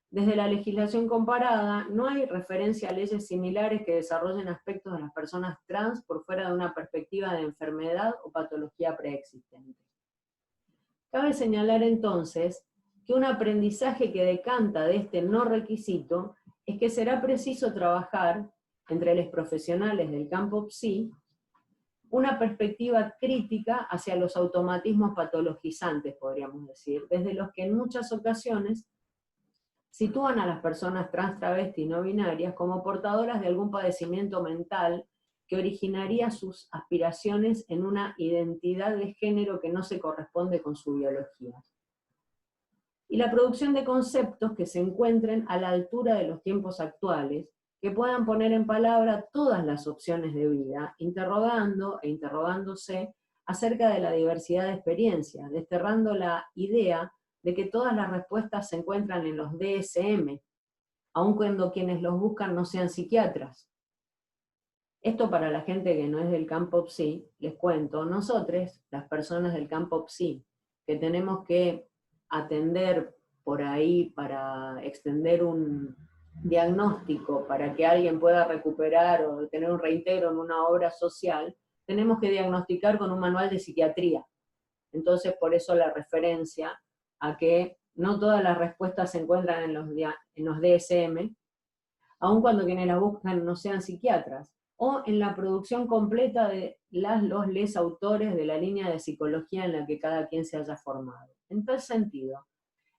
Desde la legislación comparada, no hay referencia a leyes similares que desarrollen aspectos de las personas trans por fuera de una perspectiva de enfermedad o patología preexistente. Cabe señalar entonces que un aprendizaje que decanta de este no requisito es que será preciso trabajar, entre los profesionales del campo PSI, una perspectiva crítica hacia los automatismos patologizantes, podríamos decir, desde los que en muchas ocasiones sitúan a las personas trans, travesti y no binarias como portadoras de algún padecimiento mental que originaría sus aspiraciones en una identidad de género que no se corresponde con su biología. Y la producción de conceptos que se encuentren a la altura de los tiempos actuales, que puedan poner en palabra todas las opciones de vida, interrogando e interrogándose acerca de la diversidad de experiencias, desterrando la idea de que todas las respuestas se encuentran en los DSM, aun cuando quienes los buscan no sean psiquiatras. Esto para la gente que no es del campo PSI, les cuento, nosotros, las personas del campo PSI, que tenemos que atender por ahí para extender un diagnóstico para que alguien pueda recuperar o tener un reintegro en una obra social, tenemos que diagnosticar con un manual de psiquiatría. Entonces, por eso la referencia a que no todas las respuestas se encuentran en los DSM, aun cuando quienes las buscan no sean psiquiatras, o en la producción completa de les autores de la línea de psicología en la que cada quien se haya formado. En tal sentido,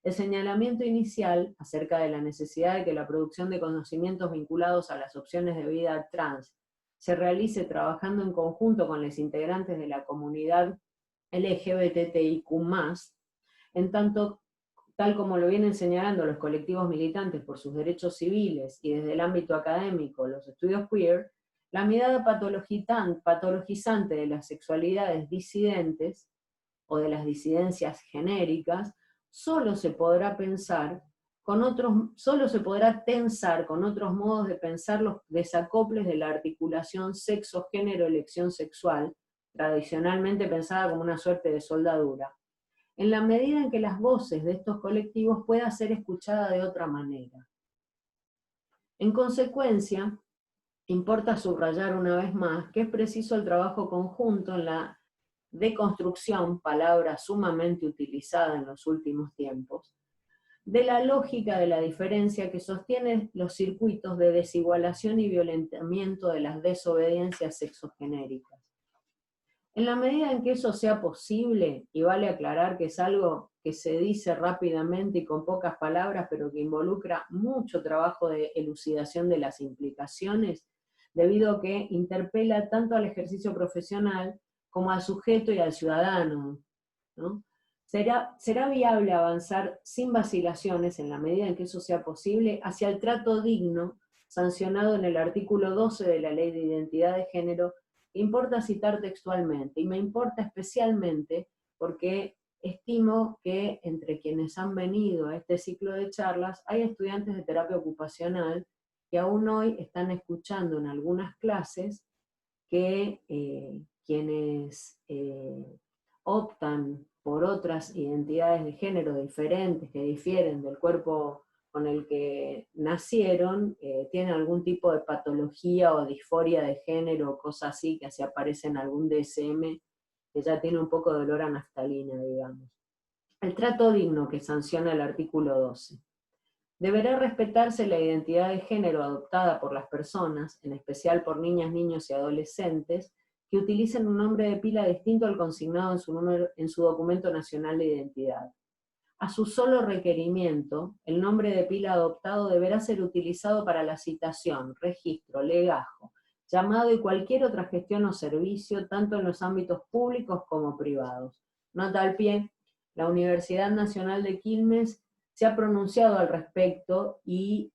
el señalamiento inicial acerca de la necesidad de que la producción de conocimientos vinculados a las opciones de vida trans se realice trabajando en conjunto con los integrantes de la comunidad LGBTIQ+, en tanto, tal como lo vienen señalando los colectivos militantes por sus derechos civiles y desde el ámbito académico, los estudios queer, la mirada patologizante de las sexualidades disidentes o de las disidencias genéricas solo se podrá tensar con otros modos de pensar los desacoples de la articulación sexo-género-elección sexual, tradicionalmente pensada como una suerte de soldadura, en la medida en que las voces de estos colectivos puedan ser escuchadas de otra manera. En consecuencia, importa subrayar una vez más que es preciso el trabajo conjunto en la deconstrucción, palabra sumamente utilizada en los últimos tiempos, de la lógica de la diferencia que sostiene los circuitos de desigualación y violentamiento de las desobediencias sexogenéricas. En la medida en que eso sea posible, y vale aclarar que es algo que se dice rápidamente y con pocas palabras, pero que involucra mucho trabajo de elucidación de las implicaciones, debido a que interpela tanto al ejercicio profesional como al sujeto y al ciudadano, ¿no? Será viable avanzar sin vacilaciones, en la medida en que eso sea posible, hacia el trato digno sancionado en el artículo 12 de la Ley de Identidad de Género, que importa citar textualmente, y me importa especialmente porque estimo que entre quienes han venido a este ciclo de charlas hay estudiantes de terapia ocupacional que aún hoy están escuchando en algunas clases que quienes optan por otras identidades de género diferentes, que difieren del cuerpo con el que nacieron, tienen algún tipo de patología o disforia de género o cosa así, que así aparece en algún DSM, que ya tiene un poco de olor a naftalina, digamos. El trato digno que sanciona el artículo 12. Deberá respetarse la identidad de género adoptada por las personas, en especial por niñas, niños y adolescentes, que utilicen un nombre de pila distinto al consignado en su documento nacional de identidad. A su solo requerimiento, el nombre de pila adoptado deberá ser utilizado para la citación, registro, legajo, llamado y cualquier otra gestión o servicio, tanto en los ámbitos públicos como privados. Nota al pie, la Universidad Nacional de Quilmes se ha pronunciado al respecto y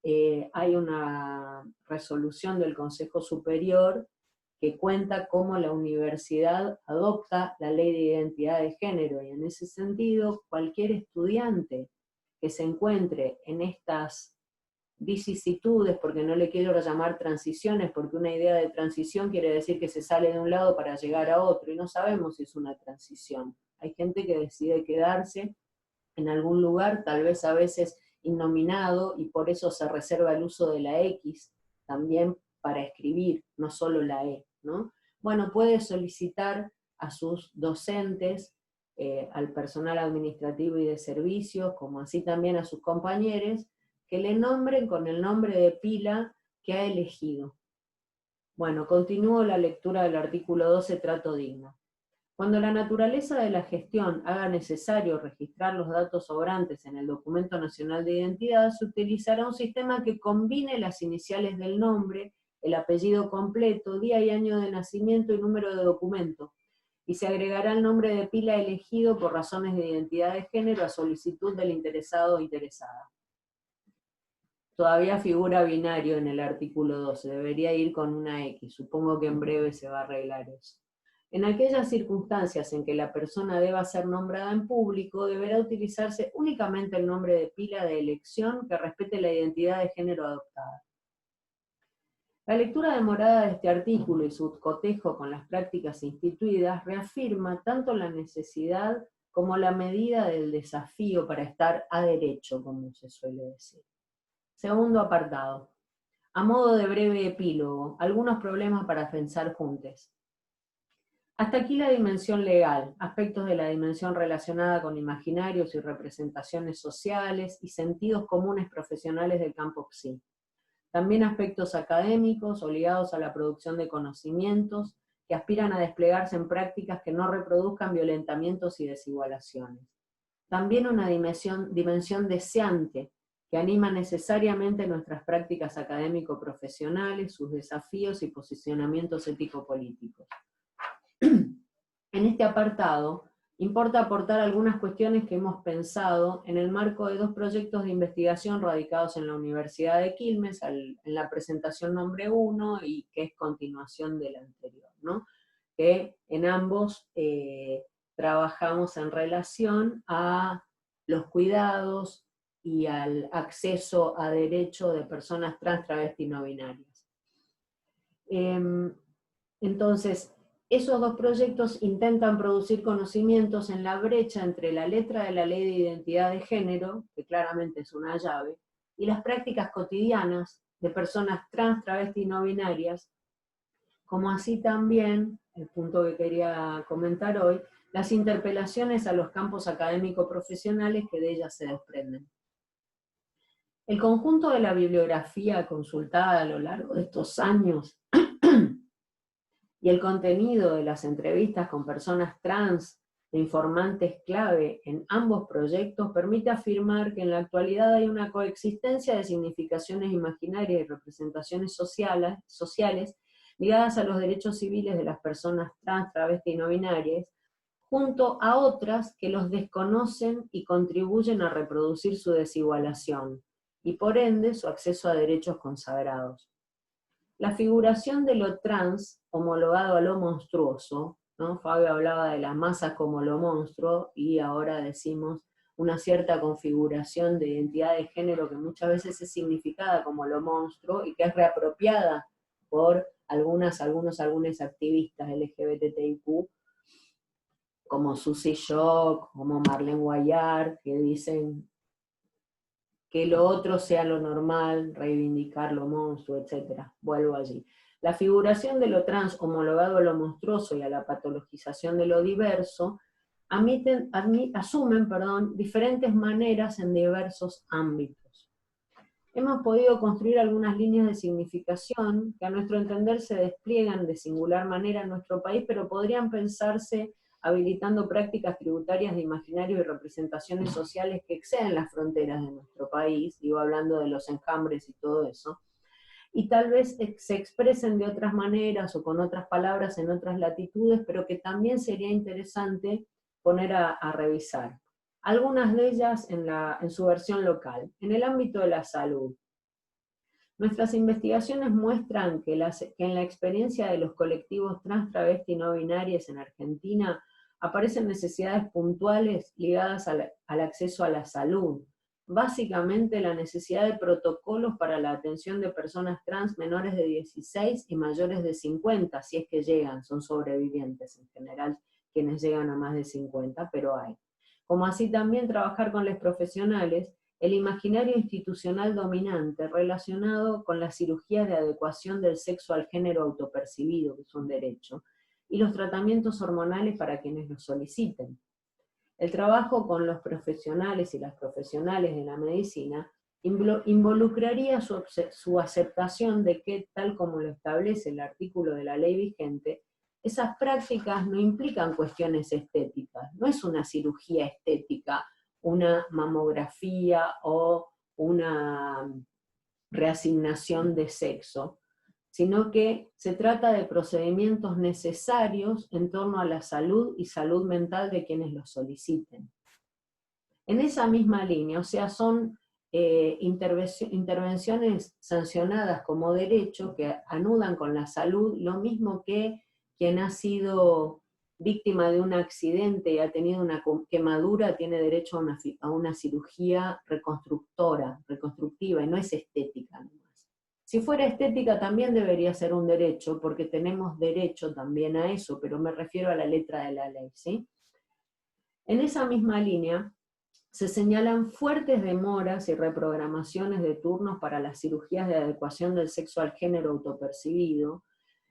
hay una resolución del Consejo Superior que cuenta cómo la universidad adopta la ley de identidad de género, y en ese sentido cualquier estudiante que se encuentre en estas vicisitudes, porque no le quiero llamar transiciones, porque una idea de transición quiere decir que se sale de un lado para llegar a otro, y no sabemos si es una transición. Hay gente que decide quedarse en algún lugar, tal vez a veces innominado, y por eso se reserva el uso de la X también para escribir, no solo la E, ¿no? Bueno, puede solicitar a sus docentes, al personal administrativo y de servicios, como así también a sus compañeros, que le nombren con el nombre de pila que ha elegido. Bueno, continúo la lectura del artículo 12, trato digno. Cuando la naturaleza de la gestión haga necesario registrar los datos sobrantes en el Documento Nacional de Identidad, se utilizará un sistema que combine las iniciales del nombre, el apellido completo, día y año de nacimiento y número de documento, y se agregará el nombre de pila elegido por razones de identidad de género a solicitud del interesado o interesada. Todavía figura binario en el artículo 12, debería ir con una X, supongo que en breve se va a arreglar eso. En aquellas circunstancias en que la persona deba ser nombrada en público, deberá utilizarse únicamente el nombre de pila de elección que respete la identidad de género adoptada. La lectura demorada de este artículo y su cotejo con las prácticas instituidas reafirma tanto la necesidad como la medida del desafío para estar a derecho, como se suele decir. Segundo apartado. A modo de breve epílogo, algunos problemas para pensar juntos. Hasta aquí la dimensión legal, aspectos de la dimensión relacionada con imaginarios y representaciones sociales y sentidos comunes profesionales del campo psi. También aspectos académicos o ligados a la producción de conocimientos que aspiran a desplegarse en prácticas que no reproduzcan violentamientos y desigualaciones. También una dimensión deseante que anima necesariamente nuestras prácticas académico-profesionales, sus desafíos y posicionamientos ético-políticos. En este apartado, importa aportar algunas cuestiones que hemos pensado en el marco de 2 proyectos de investigación radicados en la Universidad de Quilmes, en la presentación nombre 1 y que es continuación del anterior, ¿no? Que en ambos trabajamos en relación a los cuidados y al acceso a derecho de personas trans, travesti y no binarias. Entonces, esos 2 proyectos intentan producir conocimientos en la brecha entre la letra de la Ley de Identidad de Género, que claramente es una llave, y las prácticas cotidianas de personas trans, travesti y no binarias, como así también, el punto que quería comentar hoy, las interpelaciones a los campos académico-profesionales que de ellas se desprenden. El conjunto de la bibliografía consultada a lo largo de estos años y el contenido de las entrevistas con personas trans e informantes clave en ambos proyectos permite afirmar que en la actualidad hay una coexistencia de significaciones imaginarias y representaciones sociales ligadas a los derechos civiles de las personas trans, travesti y no binarias, junto a otras que los desconocen y contribuyen a reproducir su desigualación, y por ende su acceso a derechos consagrados. La figuración de lo trans, homologado a lo monstruoso, ¿no? Fabio hablaba de las masas como lo monstruo, y ahora decimos una cierta configuración de identidad de género que muchas veces es significada como lo monstruo, y que es reapropiada por algunos activistas LGBTIQ, como Susie Shock, como Marlene Guayar, que dicen que lo otro sea lo normal, reivindicar lo monstruo, etc. Vuelvo allí. La figuración de lo trans homologado a lo monstruoso y a la patologización de lo diverso asumen diferentes maneras en diversos ámbitos. Hemos podido construir algunas líneas de significación que a nuestro entender se despliegan de singular manera en nuestro país, pero podrían pensarse habilitando prácticas tributarias de imaginario y representaciones sociales que exceden las fronteras de nuestro país, digo, hablando de los enjambres y todo eso, y tal vez se expresen de otras maneras o con otras palabras en otras latitudes, pero que también sería interesante poner a revisar. Algunas de ellas en su versión local. En el ámbito de la salud, nuestras investigaciones muestran que en la experiencia de los colectivos trans, travesti y no binarias en Argentina aparecen necesidades puntuales ligadas al acceso a la salud. Básicamente la necesidad de protocolos para la atención de personas trans menores de 16 y mayores de 50, si es que llegan, son sobrevivientes en general quienes llegan a más de 50, pero hay. Como así también trabajar con los profesionales el imaginario institucional dominante relacionado con las cirugías de adecuación del sexo al género autopercibido, que es un derecho, y los tratamientos hormonales para quienes los soliciten. El trabajo con los profesionales y las profesionales de la medicina involucraría su aceptación de que, tal como lo establece el artículo de la ley vigente, esas prácticas no implican cuestiones estéticas, no es una cirugía estética, una mamografía o una reasignación de sexo, sino que se trata de procedimientos necesarios en torno a la salud y salud mental de quienes los soliciten. En esa misma línea, o sea, son intervenciones sancionadas como derecho que anudan con la salud, lo mismo que quien ha sido víctima de un accidente y ha tenido una quemadura tiene derecho a una cirugía reconstructiva, y no es estética nomás. Si fuera estética también debería ser un derecho, porque tenemos derecho también a eso, pero me refiero a la letra de la ley, ¿sí? En esa misma línea, se señalan fuertes demoras y reprogramaciones de turnos para las cirugías de adecuación del sexo al género autopercibido,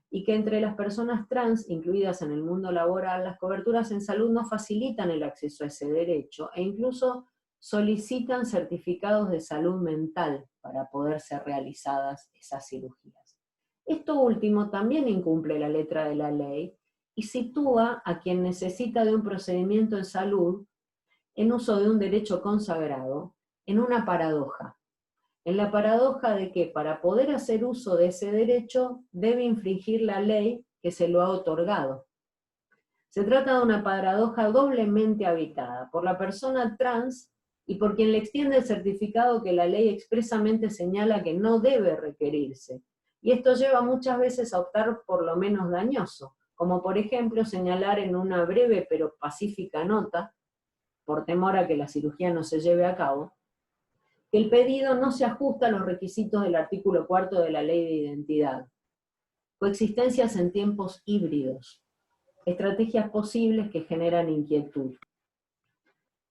y que entre las personas trans incluidas en el mundo laboral, las coberturas en salud no facilitan el acceso a ese derecho, e incluso solicitan certificados de salud mental para poder ser realizadas esas cirugías. Esto último también incumple la letra de la ley y sitúa a quien necesita de un procedimiento en salud en uso de un derecho consagrado en una paradoja. En la paradoja de que para poder hacer uso de ese derecho debe infringir la ley que se lo ha otorgado. Se trata de una paradoja doblemente habitada por la persona trans y por quien le extiende el certificado que la ley expresamente señala que no debe requerirse. Y esto lleva muchas veces a optar por lo menos dañoso, como por ejemplo señalar en una breve pero pacífica nota, por temor a que la cirugía no se lleve a cabo, que el pedido no se ajusta a los requisitos del artículo 4 de la Ley de Identidad. Coexistencias en tiempos híbridos. Estrategias posibles que generan inquietud.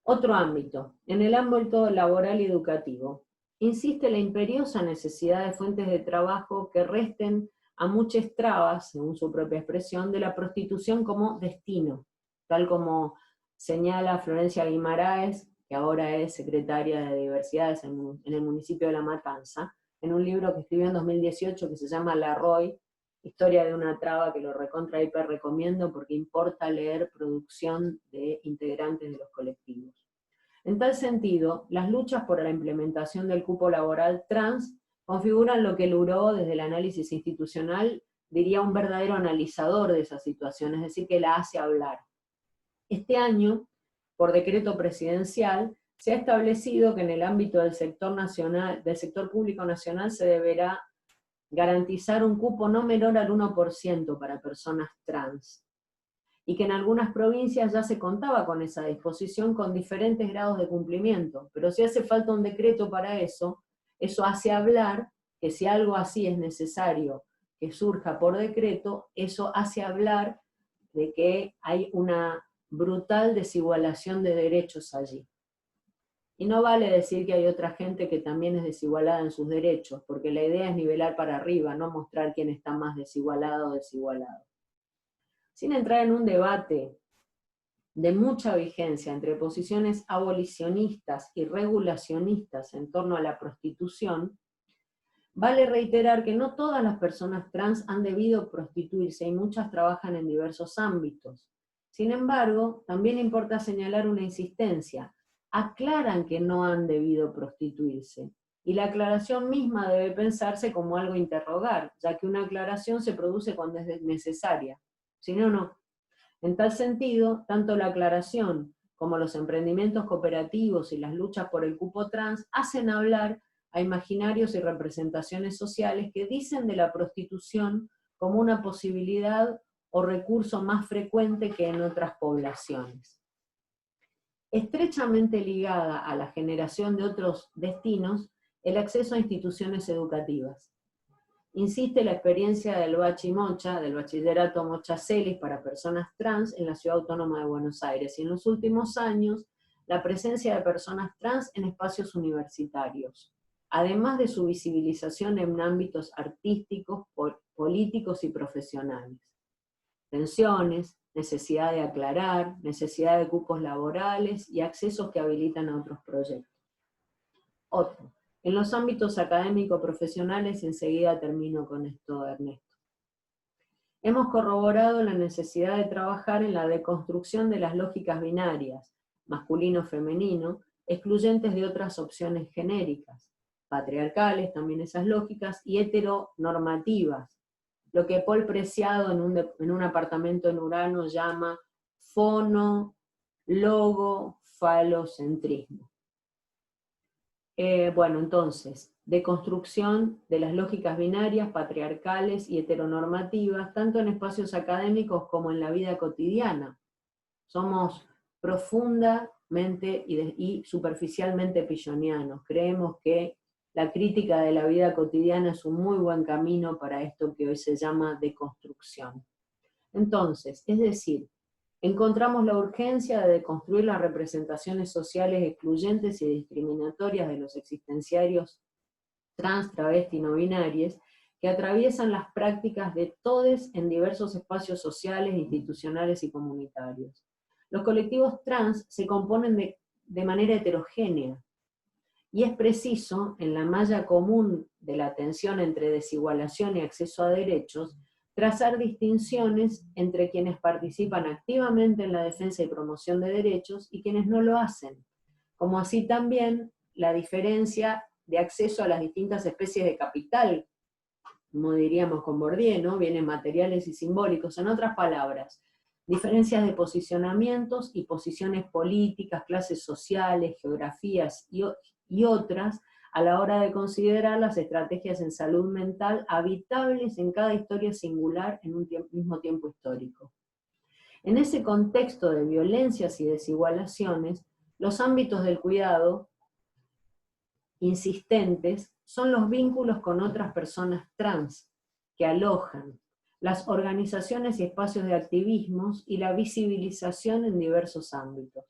Otro ámbito, en el ámbito laboral y educativo, insiste la imperiosa necesidad de fuentes de trabajo que resten a muchas trabas, según su propia expresión, de la prostitución como destino, tal como señala Florencia Guimaraes, que ahora es secretaria de Diversidades en el municipio de La Matanza, en un libro que escribió en 2018 que se llama La Roy, Historia de una traba, que lo recontra hiper recomiendo porque importa leer producción de integrantes de los colectivos. En tal sentido, las luchas por la implementación del cupo laboral trans configuran lo que Luró, desde el análisis institucional, diría un verdadero analizador de esa situación, es decir, que la hace hablar. Este año, por decreto presidencial, se ha establecido que en el ámbito del sector público nacional se deberá garantizar un cupo no menor al 1% para personas trans, y que en algunas provincias ya se contaba con esa disposición con diferentes grados de cumplimiento, pero si hace falta un decreto para eso, eso hace hablar que si algo así es necesario que surja por decreto, eso hace hablar de que hay una brutal desigualación de derechos allí. Y no vale decir que hay otra gente que también es desigualada en sus derechos, porque la idea es nivelar para arriba, no mostrar quién está más desigualado o desigualado. Sin entrar en un debate de mucha vigencia entre posiciones abolicionistas y regulacionistas en torno a la prostitución, vale reiterar que no todas las personas trans han debido prostituirse y muchas trabajan en diversos ámbitos. Sin embargo, también importa señalar una insistencia. Aclaran que no han debido prostituirse, y la aclaración misma debe pensarse como algo a interrogar, ya que una aclaración se produce cuando es necesaria. Si no, no. En tal sentido, tanto la aclaración como los emprendimientos cooperativos y las luchas por el cupo trans hacen hablar a imaginarios y representaciones sociales que dicen de la prostitución como una posibilidad o recurso más frecuente que en otras poblaciones. Estrechamente ligada a la generación de otros destinos, el acceso a instituciones educativas. Insiste la experiencia del Bachimocha, del bachillerato Mocha Celis para personas trans en la Ciudad Autónoma de Buenos Aires, y en los últimos años la presencia de personas trans en espacios universitarios, además de su visibilización en ámbitos artísticos, políticos y profesionales. Tensiones, necesidad de aclarar, necesidad de cupos laborales y accesos que habilitan a otros proyectos. Otro. En los ámbitos académico-profesionales, y enseguida termino con esto, Ernesto. Hemos corroborado la necesidad de trabajar en la deconstrucción de las lógicas binarias, masculino-femenino, excluyentes de otras opciones genéricas, patriarcales, también esas lógicas, y heteronormativas, lo que Paul Preciado en un apartamento en Urano llama fono-logo-falocentrismo. Bueno, entonces, deconstrucción de las lógicas binarias, patriarcales y heteronormativas, tanto en espacios académicos como en la vida cotidiana. Somos profundamente y superficialmente pillonianos. Creemos que la crítica de la vida cotidiana es un muy buen camino para esto que hoy se llama deconstrucción. Entonces, es decir, encontramos la urgencia de deconstruir las representaciones sociales excluyentes y discriminatorias de los existenciarios trans, travesti, no binarias, que atraviesan las prácticas de todes en diversos espacios sociales, institucionales y comunitarios. Los colectivos trans se componen de manera heterogénea, y es preciso, en la malla común de la tensión entre desigualación y acceso a derechos, trazar distinciones entre quienes participan activamente en la defensa y promoción de derechos y quienes no lo hacen, como así también la diferencia de acceso a las distintas especies de capital, como diríamos con Bourdieu, ¿no? Bienes materiales y simbólicos. En otras palabras, diferencias de posicionamientos y posiciones políticas, clases sociales, geografías y otras, a la hora de considerar las estrategias en salud mental habitables en cada historia singular en un mismo tiempo histórico. En ese contexto de violencias y desigualaciones, los ámbitos del cuidado insistentes son los vínculos con otras personas trans, que alojan, las organizaciones y espacios de activismos y la visibilización en diversos ámbitos.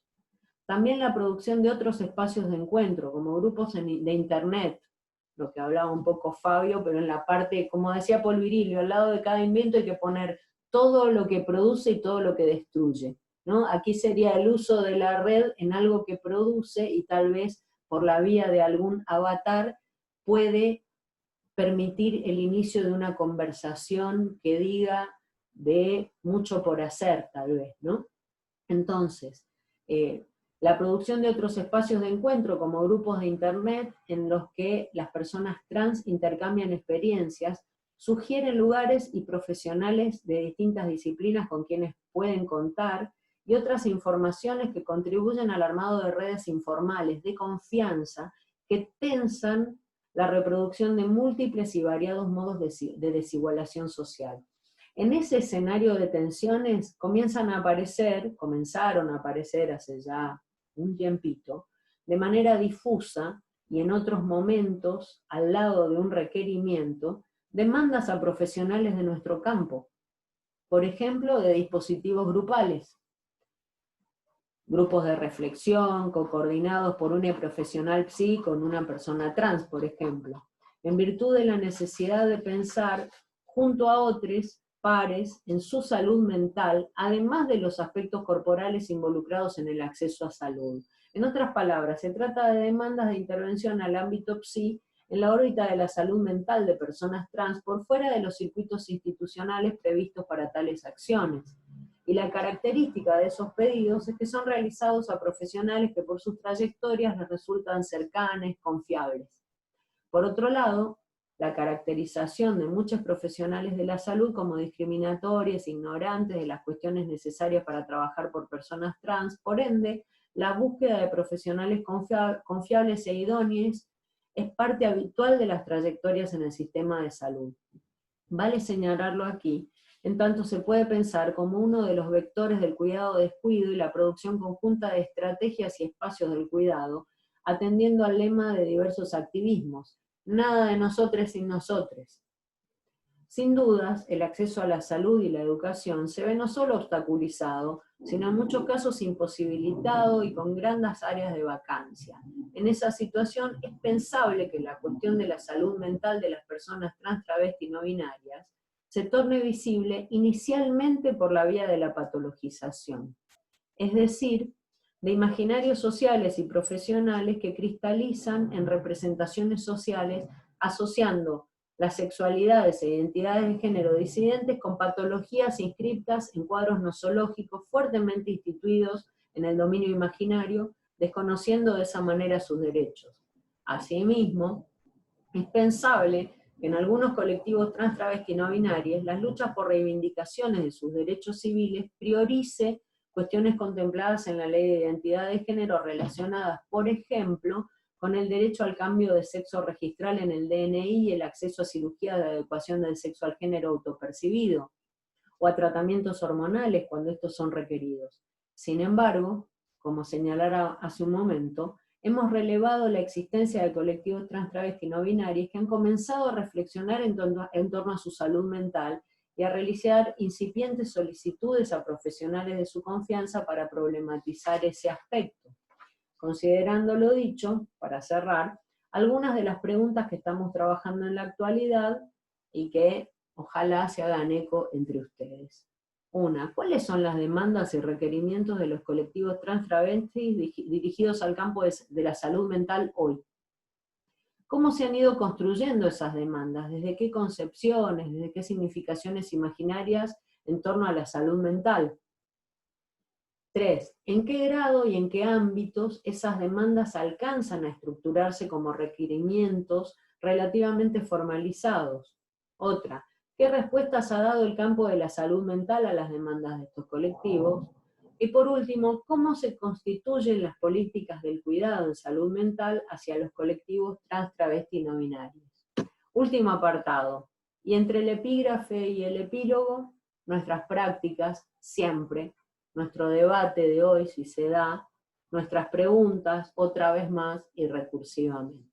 También la producción de otros espacios de encuentro, como grupos de internet, lo que hablaba un poco Fabio, pero en la parte, como decía Paul Virilio, al lado de cada invento hay que poner todo lo que produce y todo lo que destruye, ¿no? Aquí sería el uso de la red en algo que produce y tal vez por la vía de algún avatar puede permitir el inicio de una conversación que diga de mucho por hacer, tal vez, ¿no? Entonces, la producción de otros espacios de encuentro, como grupos de internet, en los que las personas trans intercambian experiencias, sugieren lugares y profesionales de distintas disciplinas con quienes pueden contar, y otras informaciones que contribuyen al armado de redes informales de confianza que tensan la reproducción de múltiples y variados modos de desigualación social. En ese escenario de tensiones comenzaron a aparecer hace ya un tiempito, de manera difusa y en otros momentos, al lado de un requerimiento, demandas a profesionales de nuestro campo, por ejemplo, de dispositivos grupales, grupos de reflexión, coordinados por un profesional psi con una persona trans, por ejemplo, en virtud de la necesidad de pensar junto a otros pares en su salud mental, además de los aspectos corporales involucrados en el acceso a salud. En otras palabras, se trata de demandas de intervención al ámbito psi en la órbita de la salud mental de personas trans por fuera de los circuitos institucionales previstos para tales acciones. Y la característica de esos pedidos es que son realizados a profesionales que por sus trayectorias les resultan cercanas, confiables. Por otro lado, la caracterización de muchos profesionales de la salud como discriminatorias, ignorantes de las cuestiones necesarias para trabajar por personas trans, por ende, la búsqueda de profesionales confiables e idóneos es parte habitual de las trayectorias en el sistema de salud. Vale señalarlo aquí, en tanto se puede pensar como uno de los vectores del cuidado-descuido y la producción conjunta de estrategias y espacios del cuidado, atendiendo al lema de diversos activismos, nada de nosotros sin nosotros. Sin dudas, el acceso a la salud y la educación se ve no solo obstaculizado, sino en muchos casos imposibilitado y con grandes áreas de vacancia. En esa situación es pensable que la cuestión de la salud mental de las personas trans, travesti y no binarias se torne visible inicialmente por la vía de la patologización, es decir, de imaginarios sociales y profesionales que cristalizan en representaciones sociales asociando las sexualidades e identidades de género disidentes con patologías inscriptas en cuadros nosológicos fuertemente instituidos en el dominio imaginario, desconociendo de esa manera sus derechos. Asimismo, es pensable que en algunos colectivos trans, travesti y no binarios, las luchas por reivindicaciones de sus derechos civiles priorice cuestiones contempladas en la Ley de Identidad de Género relacionadas, por ejemplo, con el derecho al cambio de sexo registral en el DNI y el acceso a cirugía de adecuación del sexo al género autopercibido, o a tratamientos hormonales cuando estos son requeridos. Sin embargo, como señalara hace un momento, hemos relevado la existencia de colectivos trans, travesti y no binarios que han comenzado a reflexionar en torno a su salud mental y a realizar incipientes solicitudes a profesionales de su confianza para problematizar ese aspecto. Considerando lo dicho, para cerrar, algunas de las preguntas que estamos trabajando en la actualidad y que ojalá se hagan eco entre ustedes. Una, ¿cuáles son las demandas y requerimientos de los colectivos trans travestis dirigidos al campo de la salud mental hoy? ¿Cómo se han ido construyendo esas demandas? ¿Desde qué concepciones, desde qué significaciones imaginarias en torno a la salud mental? 3. ¿En qué grado y en qué ámbitos esas demandas alcanzan a estructurarse como requerimientos relativamente formalizados? Otra, ¿qué respuestas ha dado el campo de la salud mental a las demandas de estos colectivos? Y por último, ¿cómo se constituyen las políticas del cuidado en salud mental hacia los colectivos trans, travesti y no binarios? Último apartado. Y entre el epígrafe y el epílogo, nuestras prácticas siempre, nuestro debate de hoy, si se da, nuestras preguntas, otra vez más y recursivamente.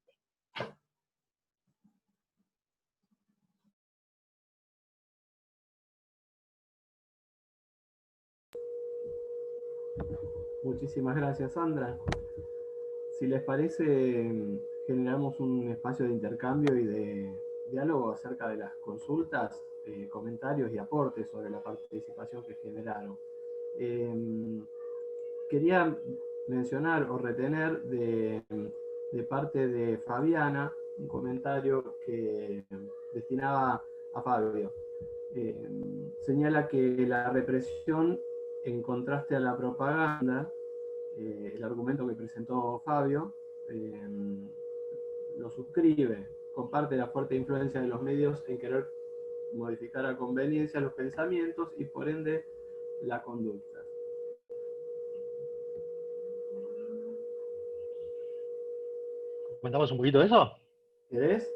Muchísimas gracias, Sandra. Si les parece, generamos un espacio de intercambio y de diálogo acerca de las consultas, comentarios y aportes sobre la participación que generaron. Quería mencionar o retener de parte de Fabiana un comentario que destinaba a Fabio. Señala que la represión, en contraste a la propaganda, el argumento que presentó Fabio, lo suscribe, comparte la fuerte influencia de los medios en querer modificar a conveniencia los pensamientos y por ende la conducta. ¿Comentamos un poquito de eso? ¿Querés?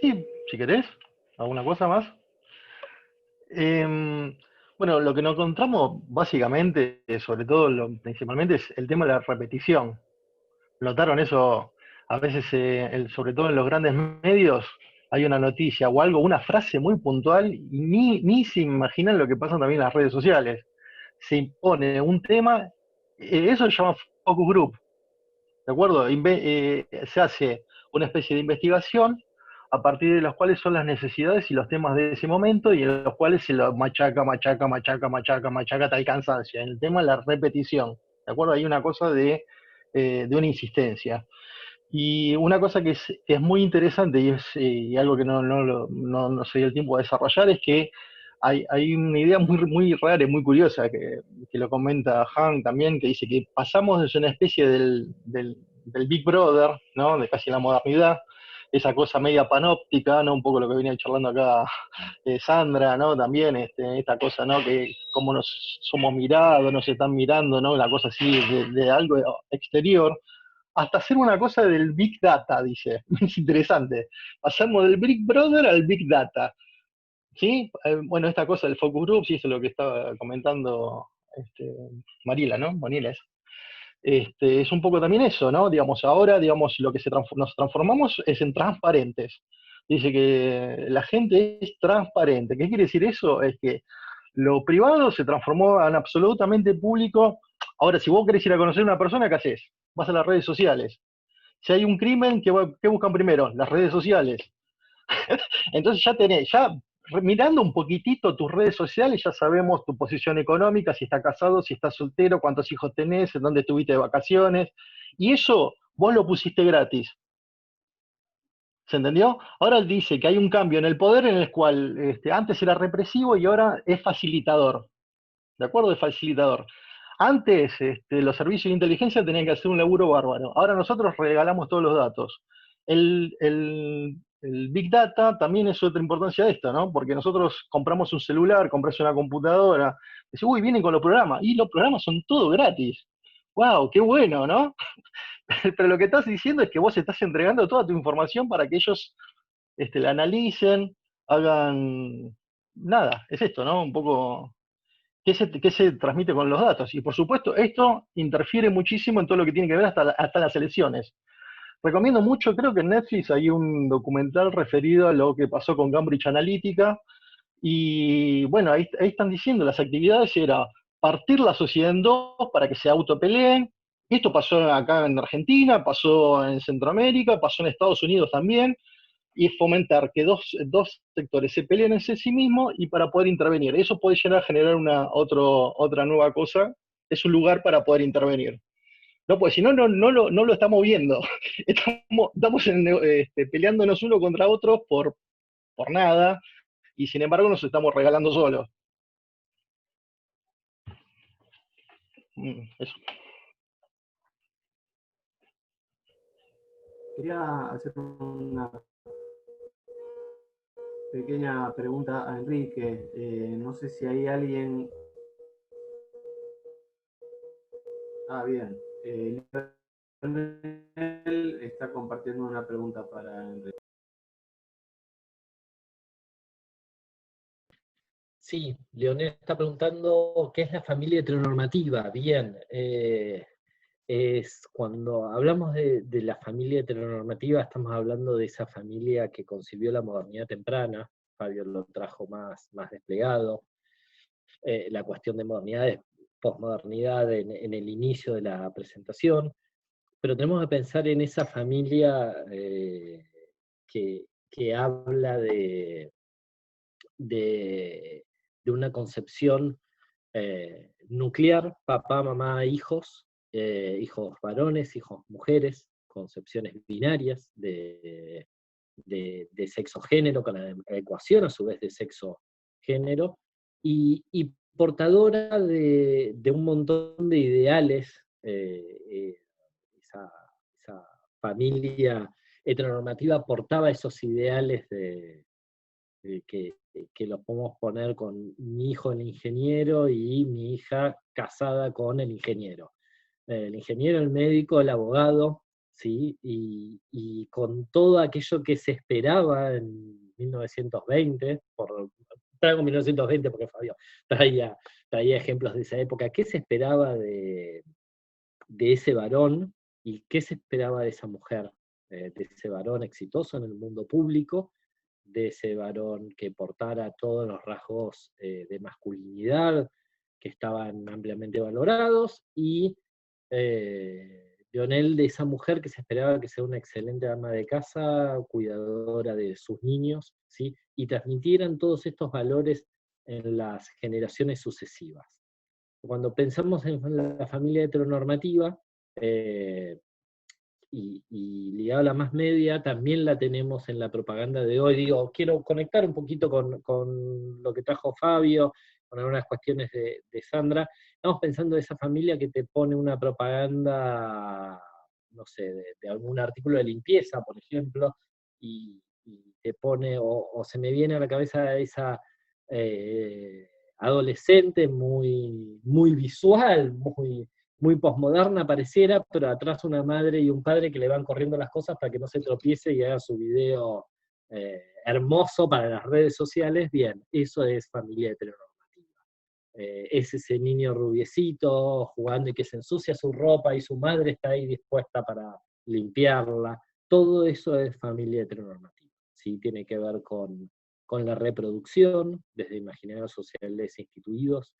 Sí, si querés. ¿Alguna cosa más? Bueno, lo que nos encontramos básicamente, sobre todo, principalmente, es el tema de la repetición. ¿Notaron eso? A veces, sobre todo en los grandes medios, hay una noticia o algo, una frase muy puntual, y ni se imaginan lo que pasa también en las redes sociales. Se impone un tema, eso se llama focus group, ¿de acuerdo? Se hace una especie de investigación a partir de las cuales son las necesidades y los temas de ese momento, y en los cuales se lo machaca hasta el cansancio. En el tema de la repetición, ¿de acuerdo? Hay una cosa de una insistencia. Y una cosa que es muy interesante y es algo que no se dio el tiempo de desarrollar, es que hay una idea muy rara y muy curiosa que lo comenta Han también, que dice que pasamos desde una especie del Big Brother, ¿no? De casi la modernidad, esa cosa media panóptica, ¿no? Un poco lo que venía charlando acá Sandra, ¿no? También esta cosa, ¿no? Que como nos somos mirados, nos están mirando, ¿no? Una cosa así de algo exterior, hasta hacer una cosa del Big Data, dice. Es interesante. Pasamos del Big Brother al Big Data. ¿Sí? Bueno, esta cosa del focus group, sí, eso es lo que estaba comentando Mariela, ¿no? Mariela es. Es un poco también eso, ¿no? Digamos, ahora, digamos, lo que nos transformamos es en transparentes. Dice que la gente es transparente. ¿Qué quiere decir eso? Es que lo privado se transformó en absolutamente público. Ahora, si vos querés ir a conocer a una persona, ¿qué haces? Vas a las redes sociales. Si hay un crimen, ¿qué buscan primero? Las redes sociales. Entonces ya mirando un poquitito tus redes sociales, ya sabemos tu posición económica, si estás casado, si estás soltero, cuántos hijos tenés, en dónde estuviste de vacaciones. Y eso vos lo pusiste gratis. ¿Se entendió? Ahora él dice que hay un cambio en el poder en el cual antes era represivo y ahora es facilitador. ¿De acuerdo? Es facilitador. Antes los servicios de inteligencia tenían que hacer un laburo bárbaro. Ahora nosotros regalamos todos los datos. El Big Data también es otra importancia de esto, ¿no? Porque nosotros compramos un celular, compras una computadora, decís, uy, vienen con los programas, y los programas son todo gratis. ¡Wow! ¡Qué bueno!, ¿no? Pero lo que estás diciendo es que vos estás entregando toda tu información para que ellos la analicen, hagan... Nada, es esto, ¿no? Un poco... ¿Qué se transmite con los datos? Y por supuesto, esto interfiere muchísimo en todo lo que tiene que ver hasta las elecciones. Recomiendo mucho, creo que en Netflix hay un documental referido a lo que pasó con Cambridge Analytica Y bueno, ahí están diciendo, las actividades era partir la sociedad en dos para que se autopeleen. Esto pasó acá en Argentina, pasó en Centroamérica, pasó en Estados Unidos también, y fomentar que dos sectores se peleen en sí mismos y para poder intervenir. Eso puede llegar a generar otra nueva cosa, es un lugar para poder intervenir. No, pues si no, no lo estamos viendo. Estamos peleándonos uno contra otro por nada, y sin embargo nos estamos regalando solos. Eso. Quería hacer una pequeña pregunta a Enrique. No sé si hay alguien... Ah, bien. Él está compartiendo una pregunta para Enrique. Sí, Leonel está preguntando qué es la familia heteronormativa. Bien, es cuando hablamos de la familia heteronormativa, estamos hablando de esa familia que concibió la modernidad temprana. Fabio lo trajo más desplegado. La cuestión de modernidad es posmodernidad en el inicio de la presentación, pero tenemos que pensar en esa familia que habla de una concepción nuclear, papá, mamá, hijos, hijos varones, hijos mujeres, concepciones binarias de sexo-género, con la ecuación a su vez de sexo-género, y portadora de un montón de ideales, esa, esa familia heteronormativa portaba esos ideales que los podemos poner con mi hijo el ingeniero y mi hija casada con el ingeniero. El ingeniero, el médico, el abogado, ¿sí? Y con todo aquello que se esperaba en 1920, traigo 1920 porque Fabio traía ejemplos de esa época, ¿qué se esperaba de ese varón y qué se esperaba de esa mujer? De ese varón exitoso en el mundo público, de ese varón que portara todos los rasgos de masculinidad que estaban ampliamente valorados, y Lionel de esa mujer que se esperaba que sea una excelente ama de casa, cuidadora de sus niños, ¿sí? Y transmitieran todos estos valores en las generaciones sucesivas. Cuando pensamos en la familia heteronormativa, eh, y ligado a la más media, también la tenemos en la propaganda de hoy. Digo, quiero conectar un poquito con lo que trajo Fabio, con algunas cuestiones de Sandra. Estamos pensando en esa familia que te pone una propaganda, no sé, de algún artículo de limpieza, por ejemplo, y te pone, o se me viene a la cabeza esa adolescente muy visual, muy posmoderna pareciera, pero atrás una madre y un padre que le van corriendo las cosas para que no se tropiece y haga su video hermoso para las redes sociales. Bien, eso es familia heteronormativa. Es ese niño rubiecito jugando y que se ensucia su ropa y su madre está ahí dispuesta para limpiarla. Todo eso es familia heteronormativa. ¿Sí? Tiene que ver con la reproducción, desde imaginarios sociales instituidos,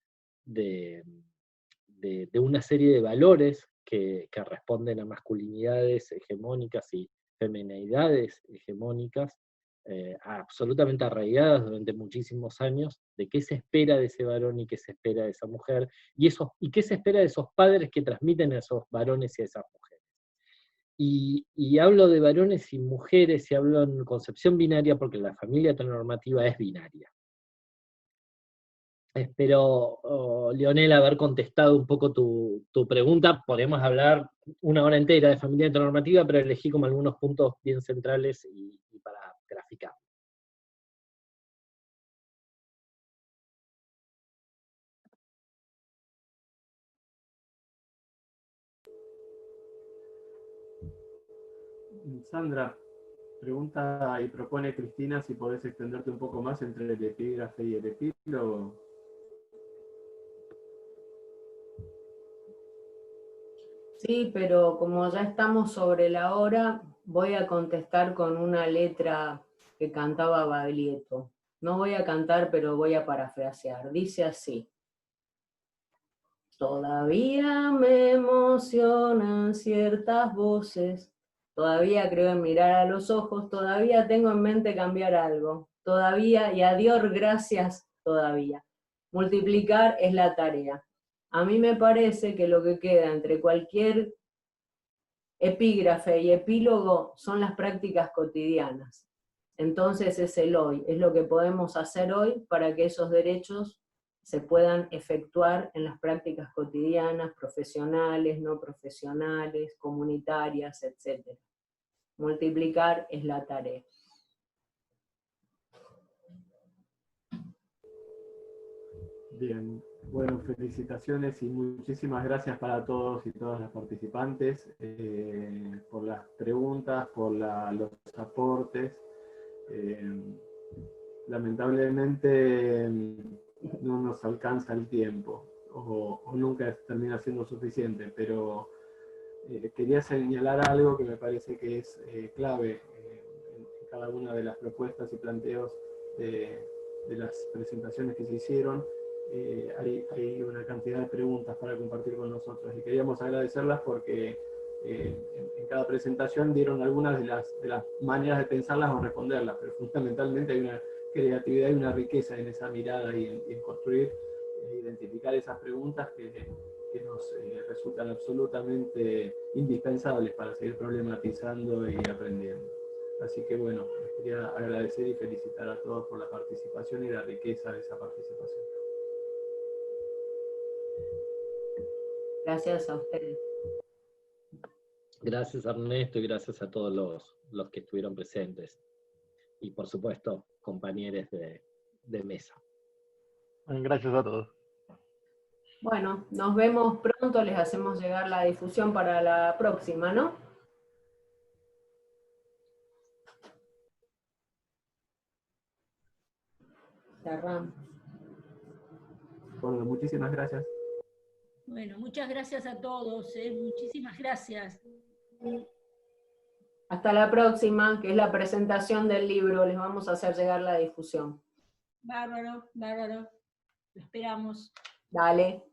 de una serie de valores que responden a masculinidades hegemónicas y feminidades hegemónicas, absolutamente arraigadas durante muchísimos años, de qué se espera de ese varón y qué se espera de esa mujer, y qué se espera de esos padres que transmiten a esos varones y a esas mujeres. Y hablo de varones y mujeres, y hablo en concepción binaria, porque la familia heteronormativa es binaria. Espero, Leonel, haber contestado un poco tu pregunta. Podemos hablar una hora entera de familia heteronormativa, pero elegí como algunos puntos bien centrales y para graficar. Sandra, pregunta y propone Cristina si podés extenderte un poco más entre el epígrafe y el epílogo. Sí, pero como ya estamos sobre la hora, voy a contestar con una letra que cantaba Baglietto. No voy a cantar, pero voy a parafrasear. Dice así: todavía me emocionan ciertas voces, todavía creo en mirar a los ojos, todavía tengo en mente cambiar algo, todavía, y a Dios gracias, todavía. Multiplicar es la tarea. A mí me parece que lo que queda entre cualquier epígrafe y epílogo son las prácticas cotidianas. Entonces es el hoy, es lo que podemos hacer hoy para que esos derechos se puedan efectuar en las prácticas cotidianas, profesionales, no profesionales, comunitarias, etc. Multiplicar es la tarea. Bien, bueno, felicitaciones y muchísimas gracias para todos y todas las participantes por las preguntas, por los aportes. Lamentablemente no nos alcanza el tiempo o nunca termina siendo suficiente, pero quería señalar algo que me parece que es clave en cada una de las propuestas y planteos de las presentaciones que se hicieron. Hay una cantidad de preguntas para compartir con nosotros y queríamos agradecerlas porque en cada presentación dieron algunas de las maneras de pensarlas o responderlas, pero fundamentalmente hay una creatividad y una riqueza en esa mirada y en construir, identificar esas preguntas que nos resultan absolutamente indispensables para seguir problematizando y aprendiendo. Así que bueno, les quería agradecer y felicitar a todos por la participación y la riqueza de esa participación. Gracias a ustedes. Gracias Ernesto y gracias a todos los que estuvieron presentes. Y por supuesto, compañeros de mesa. Gracias a todos. Bueno, nos vemos pronto, les hacemos llegar la difusión para la próxima, ¿no? Cerramos. Bueno, muchísimas gracias. Bueno, muchas gracias a todos, muchísimas gracias. Hasta la próxima, que es la presentación del libro, les vamos a hacer llegar la difusión. Bárbaro, bárbaro. Lo esperamos. Dale.